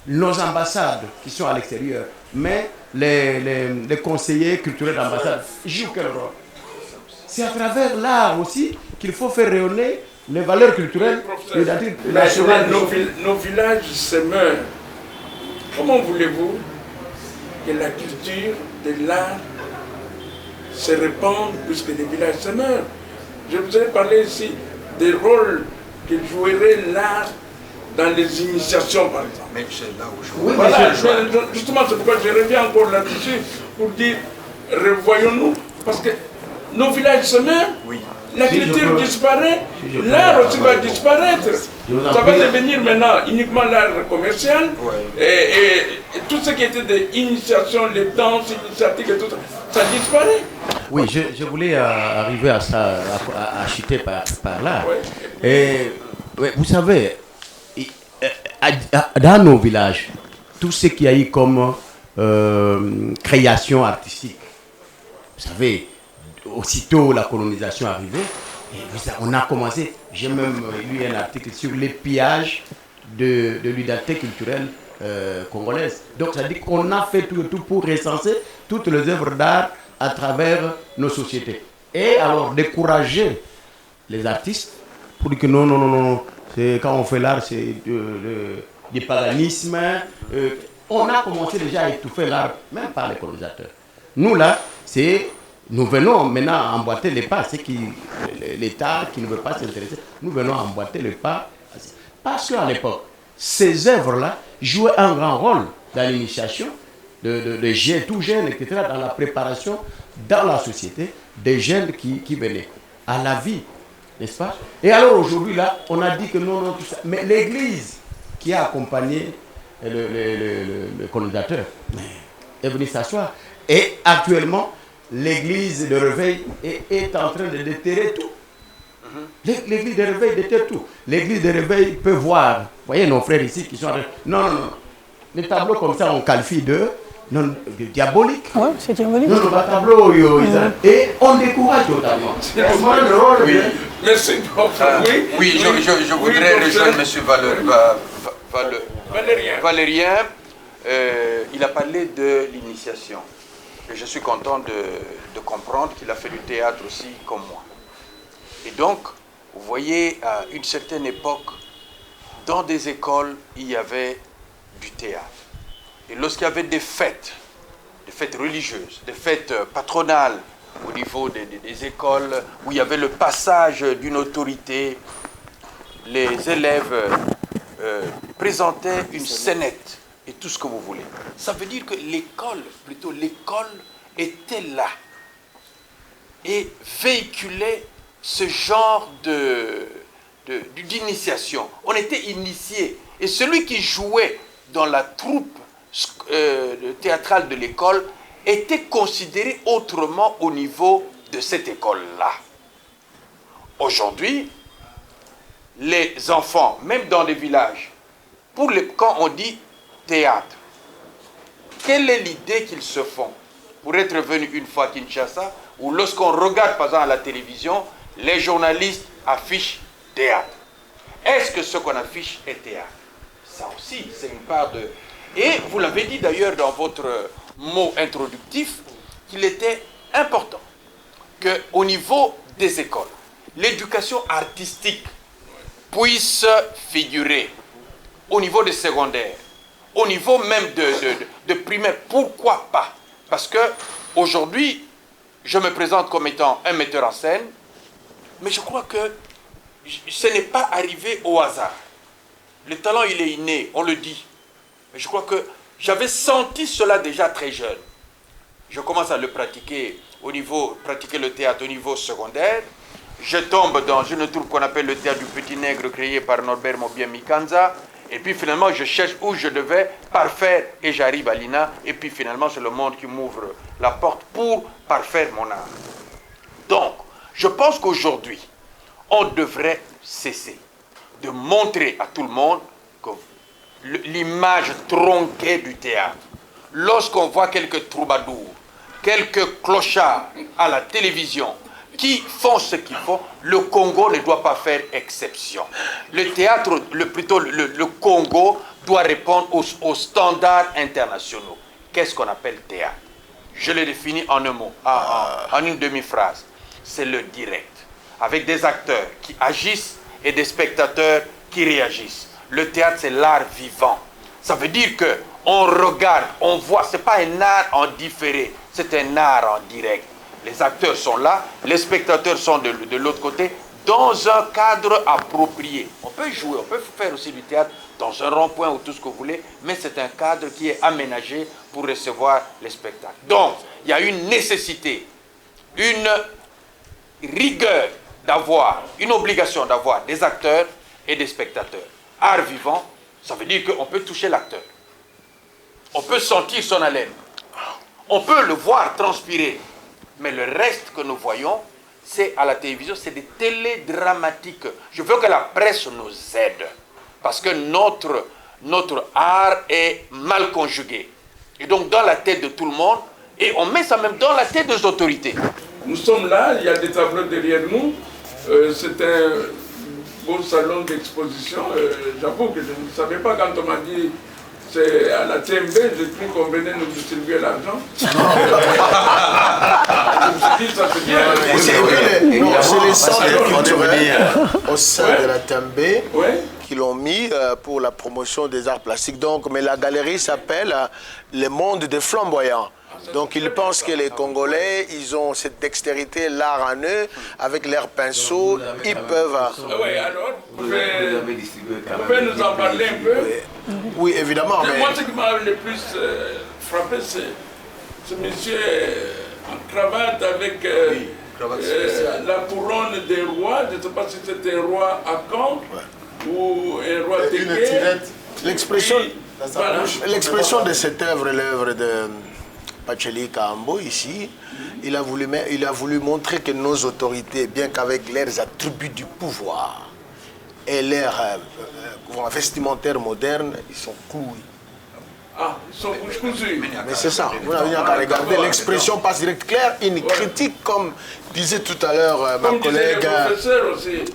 Nos ambassades qui sont à l'extérieur, mais les conseillers culturels d'ambassade jouent quel rôle? C'est à travers l'art aussi qu'il faut faire rayonner les valeurs culturelles nationales. Nos villages se meurent. Comment voulez-vous que la culture de l'art se répande puisque les villages se meurent? Je vous ai parlé ici des rôles que jouerait l'art dans les initiations, par exemple. Mais c'est là où je Oui, voilà, justement, c'est pourquoi je reviens encore là-dessus pour dire, revoyons-nous, parce que nos villages se meurent, Oui. la culture disparaît, l'art aussi va disparaître. Ça va devenir maintenant uniquement l'art commercial, et tout ce qui était des initiations, les danses initiatiques et tout ça, ça disparaît. Oui, je voulais arriver à ça, à chuter par là. Ouais. Et vous savez, dans nos villages, tout ce qu'il y a eu comme création artistique, vous savez, aussitôt la colonisation arrivée, on a commencé, j'ai même lu un article sur les pillages de l'identité culturelle congolaise. Donc ça dit qu'on a fait tout pour recenser toutes les œuvres d'art à travers nos sociétés. Et alors décourager les artistes pour dire que non, Quand on fait l'art, c'est du paganisme. On a commencé déjà à étouffer l'art, même par les colonisateurs. Nous, là, nous venons maintenant emboîter les pas. C'est l'État qui ne veut pas s'intéresser. Nous venons emboîter les pas. Parce qu'à l'époque, ces œuvres-là jouaient un grand rôle dans l'initiation de jeunes, tout jeunes, etc., dans la préparation dans la société des jeunes qui venaient à la vie, n'est-ce pas? Et alors aujourd'hui, là, on a dit que non, tout ça. Mais l'Église qui a accompagné le colonisateur est venue s'asseoir. Et actuellement, l'Église de Réveil est en train de déterrer tout. L'Église de Réveil déterre tout. L'Église de Réveil peut voir, vous voyez nos frères ici qui sont en train... Non. Les tableaux comme ça, on qualifie de diabolique. Oui, c'est diabolique. Non, le tableau, et on décourage totalement. Oui, merci. Oui, je voudrais rejoindre M. Valérien. Il a parlé de l'initiation. Et je suis content de comprendre qu'il a fait du théâtre aussi comme moi. Et donc, vous voyez, à une certaine époque, dans des écoles, il y avait du théâtre. Et lorsqu'il y avait des fêtes religieuses, des fêtes patronales au niveau des écoles, où il y avait le passage d'une autorité, les élèves présentaient une scénette et tout ce que vous voulez. Ça veut dire que l'école était là et véhiculait ce genre d'initiation. On était initié. Et celui qui jouait dans la troupe théâtrale de l'école était considéré autrement au niveau de cette école-là. Aujourd'hui, les enfants, même dans les villages, quand on dit théâtre, quelle est l'idée qu'ils se font? Pour être venu une fois à Kinshasa, ou lorsqu'on regarde par exemple à la télévision, les journalistes affichent théâtre. Est-ce que ce qu'on affiche est théâtre? Ça aussi, c'est une part de... Et vous l'avez dit d'ailleurs dans votre mot introductif, qu'il était important qu'au niveau des écoles, l'éducation artistique puisse figurer au niveau des secondaires, au niveau même de primaire. Pourquoi pas? Parce que aujourd'hui, je me présente comme étant un metteur en scène, mais je crois que ce n'est pas arrivé au hasard. Le talent, il est inné, on le dit. Mais je crois que j'avais senti cela déjà très jeune. Je commence à le pratiquer pratiquer le théâtre au niveau secondaire. Je tombe dans une troupe qu'on appelle le théâtre du Petit Nègre, créé par Norbert Mobien Mikanza. Et puis finalement, je cherche où je devais parfaire et j'arrive à l'INA. Et puis finalement, c'est le monde qui m'ouvre la porte pour parfaire mon art. Donc, je pense qu'aujourd'hui, on devrait cesser de montrer à tout le monde que l'image tronquée du théâtre. Lorsqu'on voit quelques troubadours, quelques clochards à la télévision qui font ce qu'ils font, le Congo ne doit pas faire exception. Le théâtre, le Congo doit répondre aux standards internationaux. Qu'est-ce qu'on appelle théâtre? Je le définis en un mot, en une demi-phrase. C'est le direct, avec des acteurs qui agissent et des spectateurs qui réagissent. Le théâtre, c'est l'art vivant. Ça veut dire qu'on regarde, on voit, ce n'est pas un art en différé, c'est un art en direct. Les acteurs sont là, les spectateurs sont de l'autre côté, dans un cadre approprié. On peut jouer, on peut faire aussi du théâtre dans un rond-point ou tout ce que vous voulez, mais c'est un cadre qui est aménagé pour recevoir les spectacles. Donc, il y a une nécessité, une rigueur d'avoir, une obligation d'avoir des acteurs et des spectateurs. Art vivant, ça veut dire qu'on peut toucher l'acteur. On peut sentir son haleine. On peut le voir transpirer. Mais le reste que nous voyons, c'est à la télévision, c'est des télédramatiques. Je veux que la presse nous aide. Parce que notre art est mal conjugué. Et donc dans la tête de tout le monde, et on met ça même dans la tête des autorités. Nous sommes là, il y a des tableaux derrière nous. C'est un beau salon d'exposition. J'avoue que je ne savais pas quand on m'a dit C'est à la TMB, j'ai cru qu'on venait nous distribuer l'argent. Je me suis dit, ça c'est bien. C'est les centres culturels au sein de la TMB Ouais. qui l'ont mis pour la promotion des arts plastiques. Donc, mais la galerie s'appelle Le Monde des Flamboyants. Donc ils pensent que les Congolais, ils ont cette dextérité, l'art en eux, avec leurs pinceaux, ils peuvent... Ah ouais, alors, vous pouvez nous en parler un peu? Oui, évidemment, mais... Moi, ce qui m'a le plus frappé, c'est ce monsieur en cravate avec la couronne des rois. Je ne sais pas si c'était un roi à Caen ou un roi Tégué. L'expression de cette œuvre, l'œuvre de Pacheli Kahambo ici, il a voulu montrer que nos autorités, bien qu'avec leurs attributs du pouvoir et leurs vestimentaires modernes, ils sont couilles. Ah, ils sont cousus. Mais c'est ça, vous n'avez qu'à regarder, l'expression passe direct claire, une critique comme disait tout à l'heure ma collègue,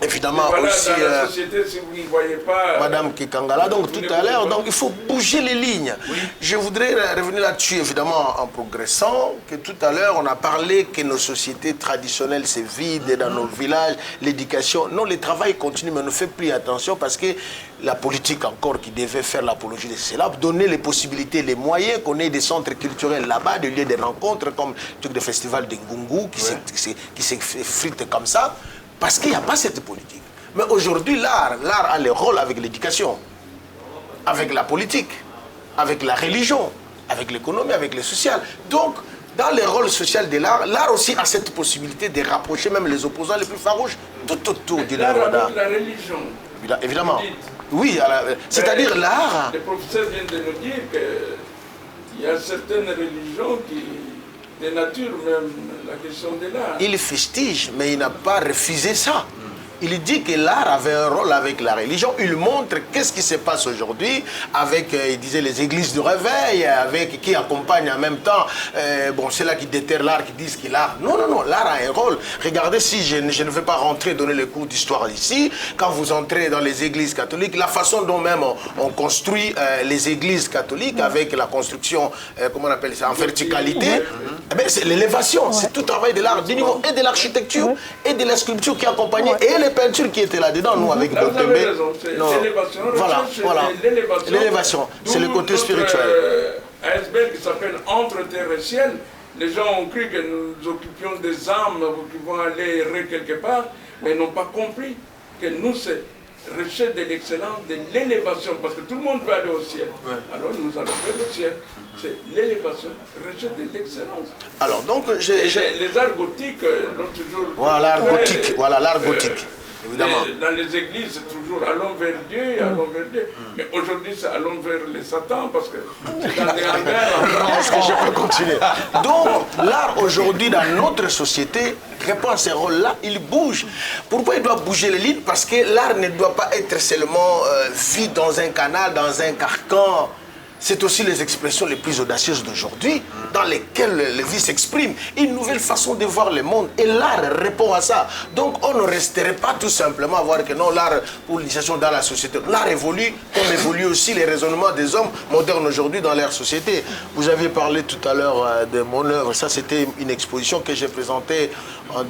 évidemment aussi la société, si vous ne voyez pas, Madame Kikangala, donc tout à l'heure, donc il faut bouger les lignes. Je voudrais revenir là-dessus, évidemment, en progressant, que tout à l'heure, on a parlé que nos sociétés traditionnelles se vident dans nos villages, l'éducation. Non, le travail continue, mais on ne fait plus attention parce que la politique encore qui devait faire l'apologie de cela, donner les possibilités, les moyens qu'on ait des centres culturels là-bas, des lieux de rencontres comme le festival de Ngungu qui s'effrite comme ça, parce qu'il n'y a pas cette politique. Mais aujourd'hui, l'art a le rôle avec l'éducation, avec la politique, avec la religion, avec l'économie, avec le social. Donc, dans le rôle social de l'art, l'art aussi a cette possibilité de rapprocher même les opposants les plus farouches tout autour du Rwanda. La religion. Évidemment. Oui, c'est-à-dire l'art. Le professeur vient de nous dire qu'il y a certaines religions qui dénaturent même la question de l'art. Il fustige, mais il n'a pas refusé ça. Il dit que l'art avait un rôle avec la religion. Il montre qu'est-ce qui se passe aujourd'hui avec, il disait, les églises de réveil, avec qui accompagnent en même temps, bon, c'est là qui déterre l'art, qui disent que l'art... Non, non, non, l'art a un rôle. Regardez, si je ne vais pas rentrer donner le cours d'histoire ici, quand vous entrez dans les églises catholiques, la façon dont même on construit les églises catholiques avec la construction, comment on appelle ça, en verticalité, eh bien, c'est l'élévation, c'est tout travail de l'art, du niveau et de l'architecture et de la sculpture qui accompagnait, et les peintures qui étaient là-dedans, nous, avec Là, vous Dr. avez raison, c'est l'élévation. Voilà. L'élévation, c'est le côté spirituel. iceberg qui s'appelle Entre terre et ciel. Les gens ont cru que nous occupions des âmes qui vont aller errer quelque part, mais ils n'ont pas compris que nous, c'est recherche de l'excellence, de l'élévation, parce que tout le monde veut aller au ciel. Alors nous allons vers le ciel. C'est l'élévation, recherche de l'excellence. Alors donc, les arts gothiques l'ont toujours... Voilà, l'art gothique. Évidemment. Dans les églises, c'est toujours allons vers Dieu, allons vers Dieu. Mais aujourd'hui, c'est allons vers les Satan, parce que c'est dans des hangars. Est-ce que je peux continuer? Donc, l'art aujourd'hui dans notre société répond à ce rôle-là, il bouge. Pourquoi il doit bouger les lignes? Parce que l'art ne doit pas être seulement vu dans un canal, dans un carcan. C'est aussi les expressions les plus audacieuses d'aujourd'hui, dans lesquelles la vie s'exprime. Une nouvelle façon de voir le monde. Et l'art répond à ça. Donc on ne resterait pas tout simplement à voir que non, l'art pour l'initiation dans la société. L'art évolue, comme évoluent aussi les raisonnements des hommes modernes aujourd'hui dans leur société. Vous avez parlé tout à l'heure de mon œuvre. Ça, c'était une exposition que j'ai présentée en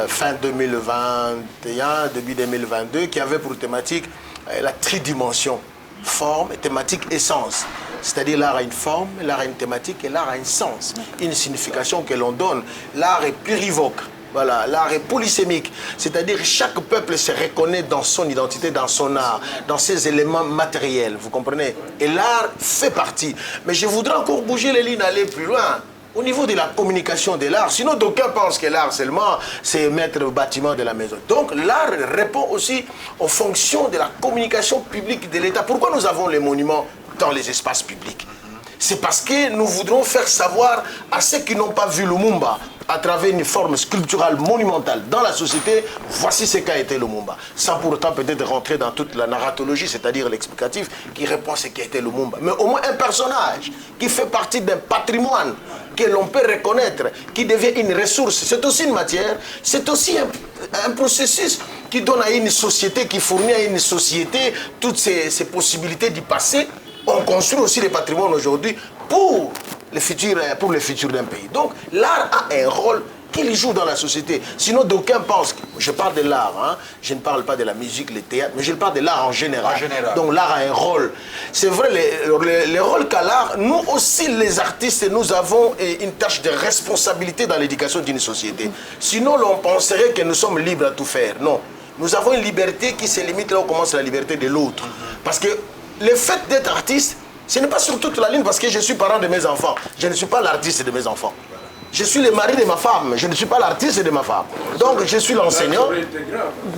fin 2021, début 2022, qui avait pour thématique la tridimension. Forme, thématique et sens. C'est-à-dire l'art a une forme, l'art a une thématique et l'art a un sens, une signification que l'on donne. L'art est plurivoque, voilà, l'art est polysémique, c'est-à-dire chaque peuple se reconnaît dans son identité, dans son art, dans ses éléments matériels, vous comprenez? Et l'art fait partie. Mais je voudrais encore bouger les lignes, aller plus loin. Au niveau de la communication de l'art, sinon d'aucuns pensent que l'art seulement, c'est mettre le bâtiment de la maison. Donc l'art répond aussi aux fonctions de la communication publique de l'État. Pourquoi nous avons les monuments dans les espaces publics? C'est parce que nous voudrons faire savoir à ceux qui n'ont pas vu Lumumba, à travers une forme sculpturale monumentale dans la société, voici ce qu'a été Lumumba. Sans pour autant peut-être rentrer dans toute la narratologie, c'est-à-dire l'explicatif, qui répond à ce qu'a été Lumumba. Mais au moins un personnage qui fait partie d'un patrimoine que l'on peut reconnaître, qui devient une ressource. C'est aussi une matière, c'est aussi un processus qui donne à une société, qui fournit à une société toutes ces possibilités d'y passer on construit aussi les patrimoines aujourd'hui pour le futur d'un pays. Donc l'art a un rôle qu'il joue dans la société. Sinon, d'aucuns pensent, je parle de l'art, hein, je ne parle pas de la musique, le théâtre, mais je parle de l'art en général. Donc l'art a un rôle. C'est vrai, les rôles qu'a l'art, nous aussi les artistes, nous avons une tâche de responsabilité dans l'éducation d'une société. Sinon, on penserait que nous sommes libres à tout faire. Non. Nous avons une liberté qui se limite là où commence la liberté de l'autre. Parce que le fait d'être artiste, ce n'est pas sur toute la ligne parce que je suis parent de mes enfants. Je ne suis pas l'artiste de mes enfants. Je suis le mari de ma femme, je ne suis pas l'artiste de ma femme. Donc je suis l'enseignant.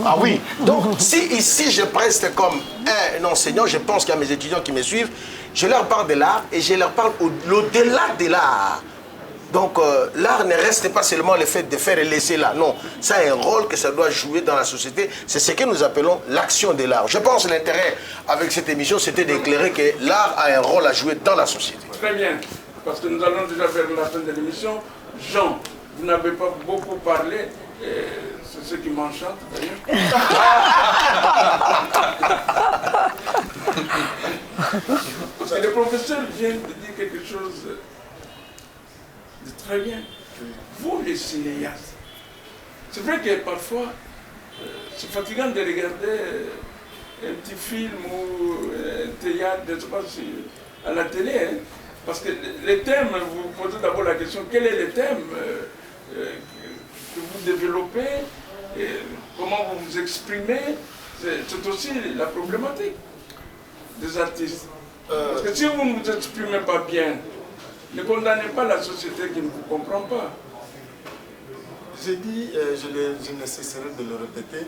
Ah oui. Donc si ici je preste comme un enseignant, je pense qu'il y a mes étudiants qui me suivent, je leur parle de l'art et je leur parle au-delà de l'art. Donc l'art ne reste pas seulement le fait de faire et laisser là. Non, ça a un rôle que ça doit jouer dans la société. C'est ce que nous appelons l'action de l'art. Je pense que l'intérêt avec cette émission, c'était d'éclairer que l'art a un rôle à jouer dans la société. Très bien, parce que nous allons déjà vers la fin de l'émission. Jean, vous n'avez pas beaucoup parlé, c'est ce qui m'enchante d'ailleurs. Parce que le professeur vient de dire quelque chose de très bien. Vous, les cinéastes, c'est vrai que parfois, c'est fatigant de regarder un petit film ou un théâtre, je ne sais pas si à la télé, hein. Parce que les thèmes, vous posez d'abord la question, quel est le thème que vous développez, et comment vous vous exprimez, c'est aussi la problématique des artistes. Parce que si vous ne vous exprimez pas bien, ne condamnez pas la société qui ne vous comprend pas. J'ai dit, je ne cesserai de le répéter,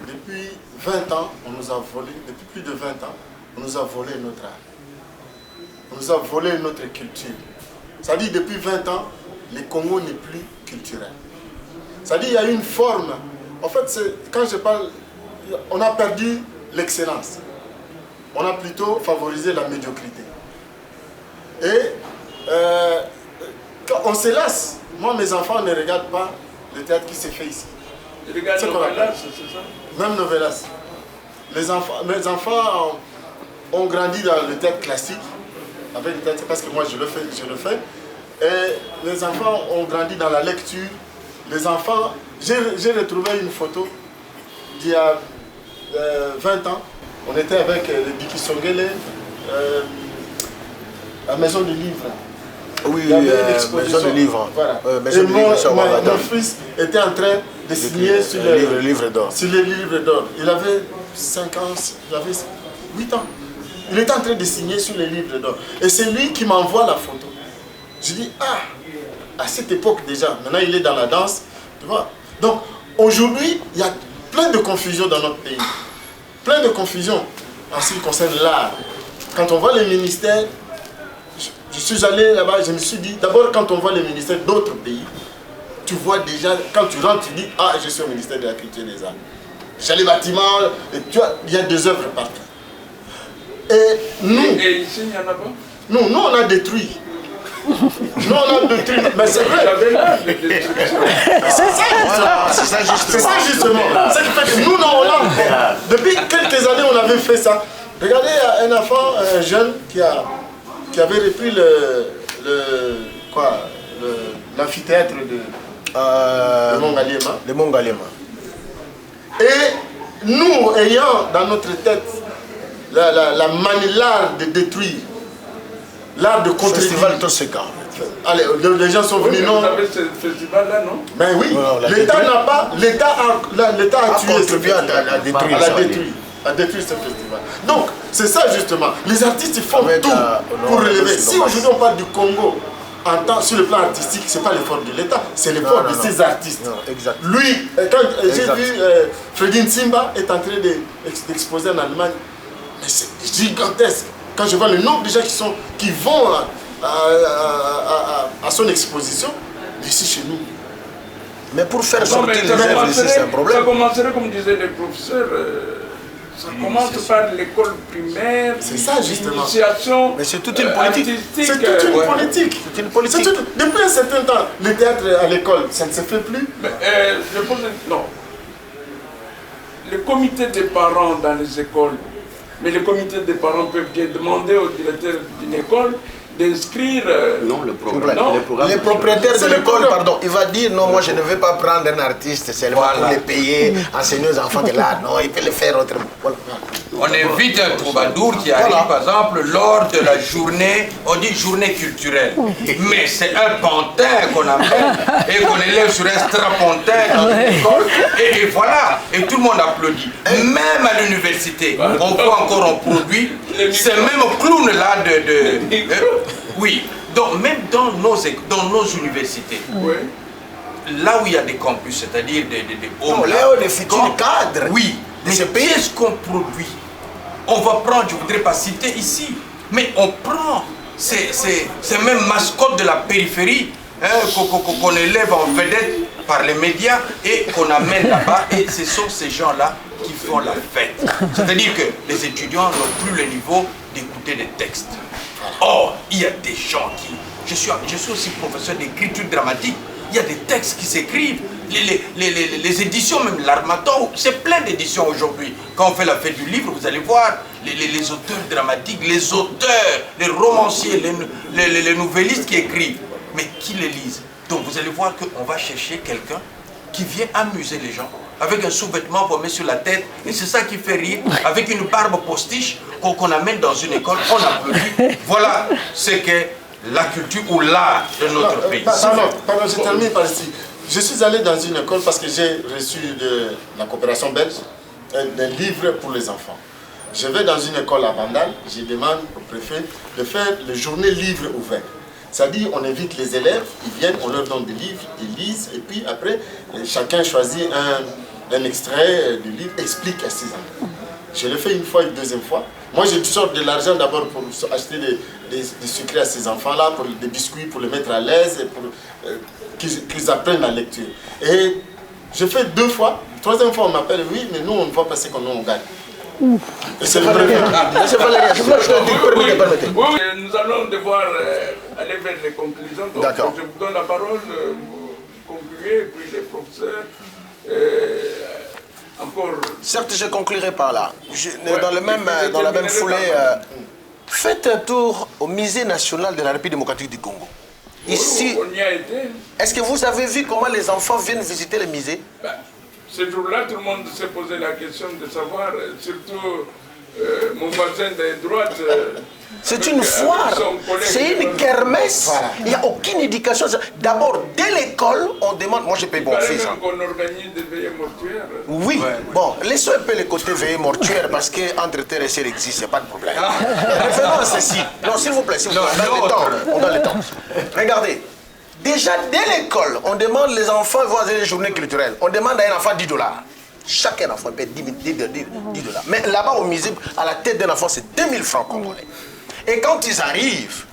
depuis 20 ans, on nous a volé, depuis plus de 20 ans, on nous a volé notre art. On nous a volé notre culture. Ça dit depuis 20 ans, le Congo n'est plus culturel. Ça dit il y a une forme. En fait, quand je parle, on a perdu l'excellence. On a plutôt favorisé la médiocrité. Et quand on se lasse. Moi, mes enfants ne regardent pas le théâtre qui s'est fait ici. Ils regardent Novelas, c'est ça? Même Novelas. Mes enfants ont grandi dans le théâtre classique. Avec le théâtre, parce que moi je le fais. Et les enfants ont grandi dans la lecture. Les enfants, j'ai retrouvé une photo d'il y a 20 ans. On était avec le Biki Songele, la maison du livre. Oui, la maison du livre. Voilà. Maison du livre, mon fils était en train de signer sur le livre d'or. Sur les livres d'or. Il avait 5 ans, il avait 8 ans. Il était en train de signer sur les livres d'or. Et c'est lui qui m'envoie la photo. Je dis, à cette époque déjà, maintenant il est dans la danse, tu vois. Donc, aujourd'hui, il y a plein de confusion dans notre pays. Plein de confusion en ce qui concerne l'art. Quand on voit les ministères, je suis allé là-bas, je me suis dit, d'abord quand on voit les ministères d'autres pays, tu vois déjà, quand tu rentres, tu dis, je suis au ministère de la Culture et des Arts. J'ai les bâtiments, et tu vois, il y a des œuvres partout. Et nous... Et ici, il n'y en a pas? Non, nous on a détruit. Nous on a détruit. Mais c'est vrai. C'est ça justement. C'est qui fait que nous, en Hollande, depuis quelques années, on avait fait ça. Regardez, un enfant, un jeune qui avait repris l'amphithéâtre de Mongaliema. De Mongaliema. Et nous, ayant dans notre tête l'art de détruire, l'art de contribuer. Festival Toseka. Allez, les gens sont venus, non? Vous avez ce festival-là, non? Ben oui, l'État n'a pas, l'État a tué ce festival, à détruire ce festival. Donc, c'est ça justement. Les artistes ils font tout pour relever. Si aujourd'hui on parle du Congo, sur le plan artistique, ce n'est pas l'effort de l'État, c'est l'effort de ces artistes. Non, exact. Lui, quand j'ai vu Freddy Nsimba est en train d'exposer en Allemagne, mais c'est gigantesque. Quand je vois le nombre de gens qui vont à son exposition, ici chez nous. Mais pour faire sortir les œuvres ici, c'est un problème. Ça commencerait, comme disaient les professeurs, ça commence par l'école primaire, c'est ça justement. L'initiation. Mais c'est toute une politique. C'est toute une politique. C'est une politique. Depuis un certain temps, le théâtre à l'école, ça ne se fait plus. Mais, je pose non. Le comité des parents dans les écoles Mais les comités des parents peuvent bien demander au directeur d'une école d'inscrire... Non, le programme. Non. Les propriétaires de l'école, pardon, il va dire non, moi je ne vais pas prendre un artiste seulement pour les payer, enseigner aux enfants de l'art. Non, il peut le faire autrement. Voilà. On invite un troubadour qui arrive, par exemple, lors de la journée, on dit journée culturelle. Mais c'est un pantin qu'on amène et qu'on élève sur un strapontin dans une école. Et voilà, et tout le monde applaudit. Même à l'université, on voit encore un produit. Ces mêmes clowns-là oui, donc même dans nos universités. Là où il y a des campus, c'est-à-dire des non, là où des futurs cadres. Oui, mais qu'est-ce qu'on produit? On va prendre, je ne voudrais pas citer ici, mais on prend ces mêmes mascottes de la périphérie qu'on élève en vedette par les médias et qu'on amène là-bas, et ce sont ces gens-là qui font la fête. C'est-à-dire que les étudiants n'ont plus le niveau d'écouter des textes. Or, il y a des gens qui... Je suis aussi professeur d'écriture dramatique. Il y a des textes qui s'écrivent. Les éditions, même l'Harmattan, c'est plein d'éditions aujourd'hui. Quand on fait la fête du livre, vous allez voir les auteurs dramatiques, les auteurs, les romanciers, les nouvellistes qui écrivent. Mais qui les lisent? Donc vous allez voir qu'on va chercher quelqu'un qui vient amuser les gens avec un sous-vêtement qu'on met sur la tête, et c'est ça qui fait rire, avec une barbe postiche qu'on amène dans une école, on applaudit. Voilà ce qu'est la culture ou l'art de notre pays. Pardon, je termine par ici. Je suis allé dans une école parce que j'ai reçu de la coopération belge des livres pour les enfants. Je vais dans une école à Vandal, je demande au préfet de faire les journées livres ouverts. C'est-à-dire, on invite les élèves, ils viennent, on leur donne des livres, ils lisent, et puis après, chacun choisit un extrait du livre, explique à ses enfants. Je le fais une fois, une deuxième fois. Moi, je sors de l'argent d'abord pour acheter des sucrés à ces enfants-là, pour des biscuits, pour les mettre à l'aise, et pour qu'ils apprennent la lecture. Et je fais 2 fois. Troisième fois, on m'appelle, oui, mais nous, on ne voit pas ce qu'on nous gagne. Et c'est le premier. Oui, nous allons devoir aller vers les conclusions. Donc, je vous donne la parole, vous concluez, et puis les professeurs. Encore. Certes, je conclurai par là. Dans la même foulée, faites un tour au Musée national de la République démocratique du Congo. Ici, on y a été. Est-ce que vous avez vu comment les enfants viennent visiter le musée? Ce jour-là, tout le monde s'est posé la question de savoir, surtout mon voisin de droite. C'est une foire, c'est une kermesse. Voilà. Il n'y a aucune éducation. D'abord, dès l'école, on demande. Moi, je paye mon fils. On organise des veillées mortuaires. Oui, bon, laissons un peu le côté veillée mortuaire parce qu'entre terre et ciel existe, il n'y a pas de problème. Revenons à ceci. Non, s'il vous plaît, s'il vous plaît, on donne le temps. Regardez. Déjà, dès l'école, on demande les enfants vont à des journées culturelles. On demande à un enfant $10. Chaque enfant paie 10 $. Mais là-bas, au musée, à la tête d'un enfant, c'est 2000 francs congolais. Et quand ils arrivent,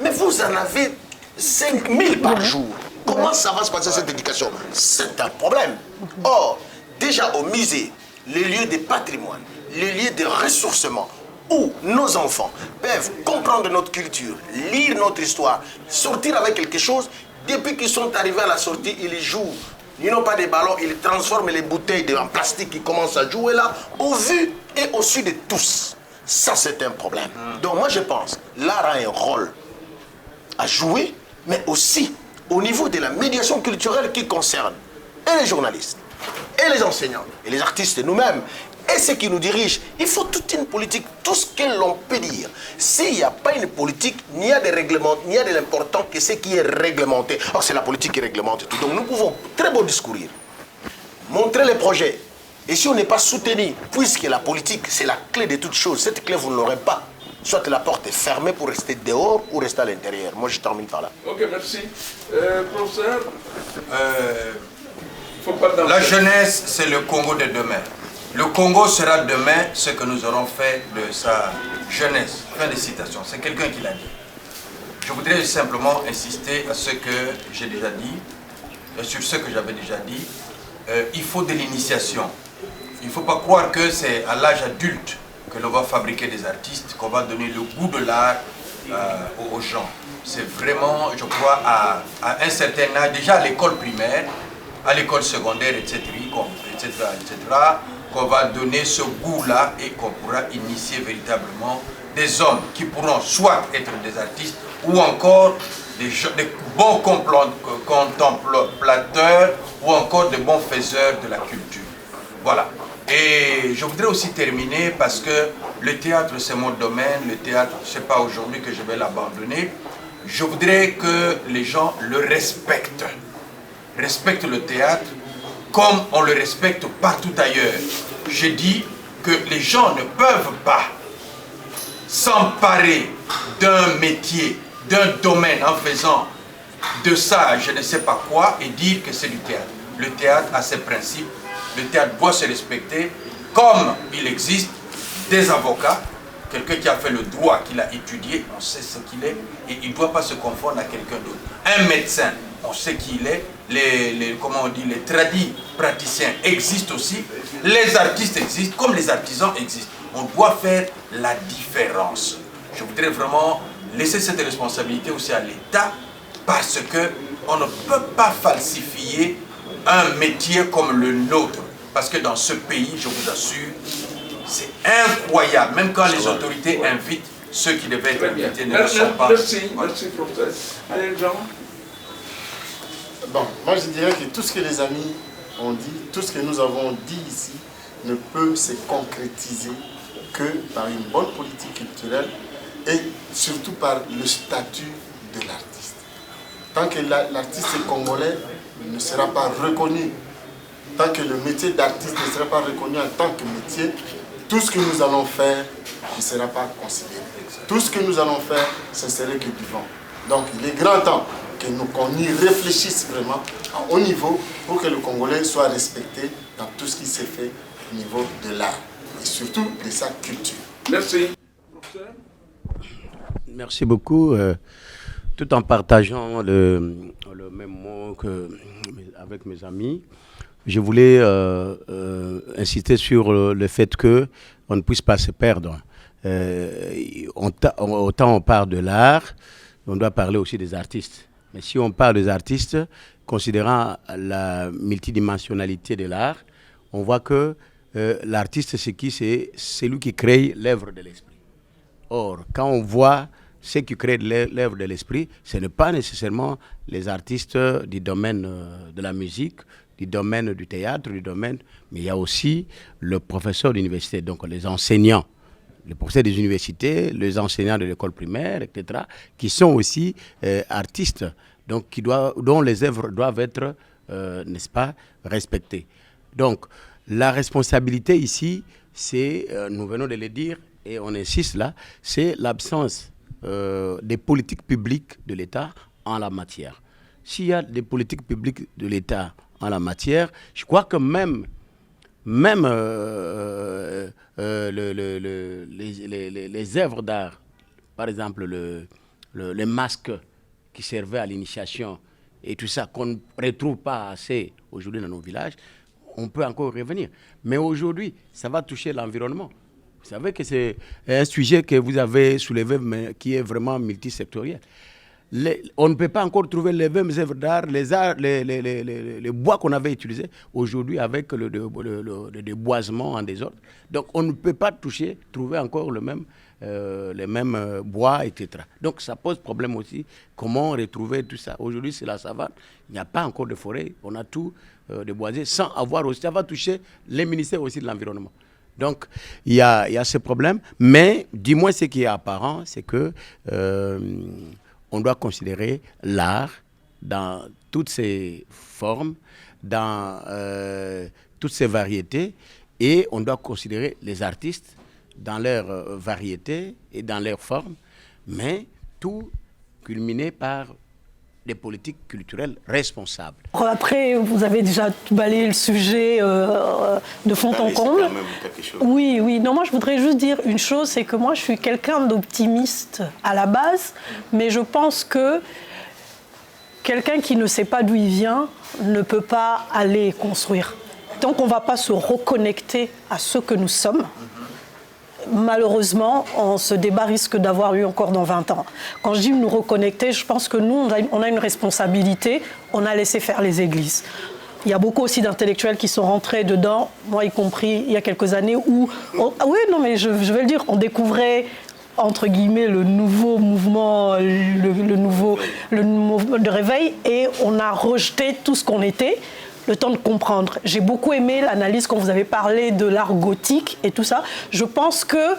mais vous en avez 5000 par jour. Comment ça va se passer cette éducation? C'est un problème. Or, déjà au musée, les lieux de patrimoine, les lieux de ressourcement, où nos enfants peuvent comprendre notre culture, lire notre histoire, sortir avec quelque chose. Depuis qu'ils sont arrivés à la sortie, ils jouent. Ils n'ont pas de ballons, ils transforment les bouteilles en plastique qui commencent à jouer là, au vu et au su de tous. Ça, c'est un problème. Donc moi, je pense, l'art a un rôle à jouer, mais aussi au niveau de la médiation culturelle qui concerne et les journalistes, et les enseignants, et les artistes, et nous-mêmes, et ceux qui nous dirigent. Il faut toute une politique, tout ce que l'on peut dire. S'il n'y a pas une politique, il n'y a de règlements, il n'y a de l'important que ce qui est réglementé. Or, c'est la politique qui réglemente tout. Donc nous pouvons très beau discourir, montrer les projets. Et si on n'est pas soutenu, puisque la politique, c'est la clé de toute chose, cette clé, vous ne l'aurez pas. Soit la porte est fermée pour rester dehors ou rester à l'intérieur. Moi, je termine par là. Ok, merci. Professeur, faut pas la jeunesse, c'est le Congo de demain. Le Congo sera demain ce que nous aurons fait de sa jeunesse. Fin de citation. C'est quelqu'un qui l'a dit. Je voudrais simplement insister à ce que j'ai déjà dit, sur ce que j'avais déjà dit. Il faut de l'initiation. Il ne faut pas croire que c'est à l'âge adulte que l'on va fabriquer des artistes, qu'on va donner le goût de l'art aux gens. C'est vraiment, je crois, à un certain âge, déjà à l'école primaire, à l'école secondaire, etc., qu'on va donner ce goût-là et qu'on pourra initier véritablement des hommes qui pourront soit être des artistes ou encore des bons contemplateurs ou encore de bons faiseurs de la culture. Voilà. Et je voudrais aussi terminer parce que le théâtre c'est mon domaine, le théâtre c'est pas aujourd'hui que je vais l'abandonner. Je voudrais que les gens le respectent le théâtre comme on le respecte partout ailleurs. Je dis que les gens ne peuvent pas s'emparer d'un métier, d'un domaine en faisant de ça je ne sais pas quoi et dire que c'est du théâtre. Le théâtre a ses principes, le théâtre doit se respecter comme il existe des avocats, quelqu'un qui a fait le droit, qui l'a étudié, on sait ce qu'il est et il ne doit pas se confondre à quelqu'un d'autre. Un médecin, on sait qui il est, comment on dit, les tradis praticiens existent aussi, les artistes existent comme les artisans existent. On doit faire la différence. Je voudrais vraiment laisser cette responsabilité aussi à l'État parce qu'on ne peut pas falsifier un métier comme le nôtre. Parce que dans ce pays, je vous assure, c'est incroyable. Même quand les autorités invitent ceux qui devaient être invités ne le sont pas. Merci, merci professeur. Allez, Jean. Bon, moi je dirais que tout ce que les amis ont dit, tout ce que nous avons dit ici, ne peut se concrétiser que par une bonne politique culturelle et surtout par le statut de l'artiste. Tant que l'artiste congolais ne sera pas reconnu, tant que le métier d'artiste ne sera pas reconnu en tant que métier, tout ce que nous allons faire ne sera pas considéré. Tout ce que nous allons faire, ce serait que du vent. Donc il est grand temps qu'on y réfléchisse vraiment à haut niveau pour que le Congolais soit respecté dans tout ce qui s'est fait au niveau de l'art et surtout de sa culture. Merci. Merci beaucoup. Tout en partageant le même mot avec mes amis, je voulais insister sur le fait qu'on ne puisse pas se perdre. Autant on parle de l'art, on doit parler aussi des artistes. Mais si on parle des artistes, considérant la multidimensionnalité de l'art, on voit que l'artiste, c'est qui? C'est celui qui crée l'œuvre de l'esprit. Or, quand on voit ceux qui créent l'œuvre de l'esprit, ce n'est pas nécessairement les artistes du domaine de la musique, du domaine du théâtre, mais il y a aussi le professeur d'université, donc les enseignants. Les professeurs des universités, les enseignants de l'école primaire, etc., qui sont aussi artistes, donc dont les œuvres doivent être, n'est-ce pas, respectées. Donc, la responsabilité ici, c'est, nous venons de le dire, et on insiste là, c'est l'absence des politiques publiques de l'État en la matière. S'il y a des politiques publiques de l'État en la matière, je crois que même les œuvres d'art, par exemple les masques qui servaient à l'initiation et tout ça, qu'on ne retrouve pas assez aujourd'hui dans nos villages, on peut encore revenir. Mais aujourd'hui, ça va toucher l'environnement. Vous savez que c'est un sujet que vous avez soulevé, mais qui est vraiment multisectoriel. On ne peut pas encore trouver les mêmes œuvres d'art, les bois qu'on avait utilisés aujourd'hui avec le déboisement en désordre. Donc on ne peut pas trouver encore les mêmes bois, etc. Donc ça pose problème aussi. Comment retrouver tout ça? Aujourd'hui c'est la savane, il n'y a pas encore de forêt, on a tout déboisé sans avoir aussi, ça va toucher les ministères aussi de l'environnement. Donc, il y a ce problème, mais du moins ce qui est apparent, c'est que on doit considérer l'art dans toutes ses formes, dans toutes ses variétés, et on doit considérer les artistes dans leur variété et dans leur forme, mais tout culminé par des politiques culturelles responsables. Après, vous avez déjà balayé le sujet de fond en comble. C'est quand même quelque chose. Oui, oui. Non, moi, je voudrais juste dire une chose, c'est que moi, je suis quelqu'un d'optimiste à la base, mais je pense que quelqu'un qui ne sait pas d'où il vient ne peut pas aller construire. Tant qu'on ne va pas se reconnecter à ce que nous sommes, malheureusement, ce débat risque d'avoir eu encore dans 20 ans. Quand je dis nous reconnecter, je pense que nous, on a une responsabilité, on a laissé faire les églises. Il y a beaucoup aussi d'intellectuels qui sont rentrés dedans, moi y compris il y a quelques années, où, oui, non mais je vais le dire, on découvrait entre guillemets le nouveau mouvement, le réveil, et on a rejeté tout ce qu'on était, le temps de comprendre. J'ai beaucoup aimé l'analyse quand vous avez parlé de l'art gothique et tout ça. Je pense que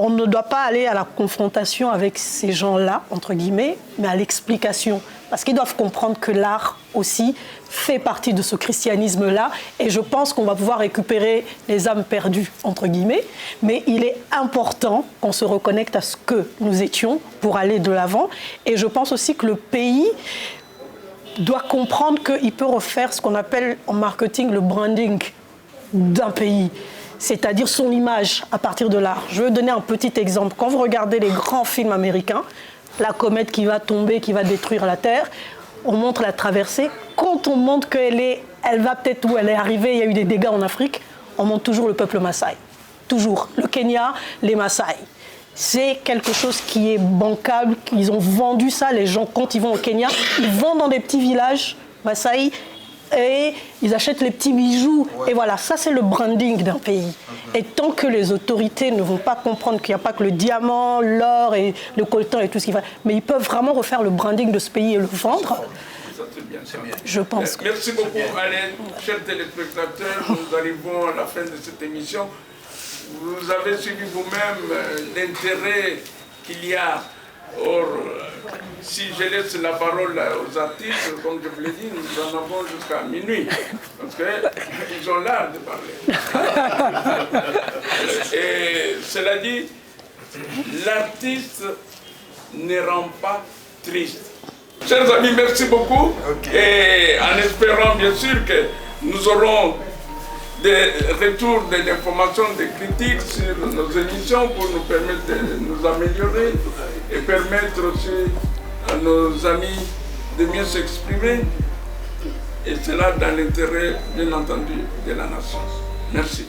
on ne doit pas aller à la confrontation avec ces gens-là, entre guillemets, mais à l'explication. Parce qu'ils doivent comprendre que l'art aussi fait partie de ce christianisme-là. Et je pense qu'on va pouvoir récupérer les âmes perdues, entre guillemets. Mais il est important qu'on se reconnecte à ce que nous étions pour aller de l'avant. Et je pense aussi que le pays doit comprendre qu'il peut refaire ce qu'on appelle en marketing le branding d'un pays. C'est-à-dire son image à partir de l'art. Je vais donner un petit exemple. Quand vous regardez les grands films américains, la comète qui va tomber, qui va détruire la Terre, on montre la traversée. Quand on montre elle va peut-être où elle est arrivée, il y a eu des dégâts en Afrique, on montre toujours le peuple Maasai. Toujours. Le Kenya, les Maasai. C'est quelque chose qui est bancable. Ils ont vendu ça, les gens, quand ils vont au Kenya, ils vont dans des petits villages Maasai, et ils achètent les petits bijoux. Ouais. Et voilà, ça c'est le branding d'un pays. Et tant que les autorités ne vont pas comprendre qu'il n'y a pas que le diamant, l'or et le coltan et tout ce qui va, mais ils peuvent vraiment refaire le branding de ce pays et le vendre. Ça, c'est bien, c'est bien. Je pense. Merci beaucoup, Alain. Chers téléspectateurs, nous arrivons à la fin de cette émission. Vous avez suivi vous-même l'intérêt qu'il y a. Or, si je laisse la parole aux artistes, comme je vous l'ai dit, nous en avons jusqu'à minuit, parce qu'ils ont l'art de parler. Et cela dit, l'artiste ne rend pas triste. Chers amis, merci beaucoup. Et en espérant bien sûr que nous aurons des retours, des informations, des critiques sur nos émissions pour nous permettre de nous améliorer et permettre aussi à nos amis de mieux s'exprimer. Et cela dans l'intérêt, bien entendu, de la nation. Merci.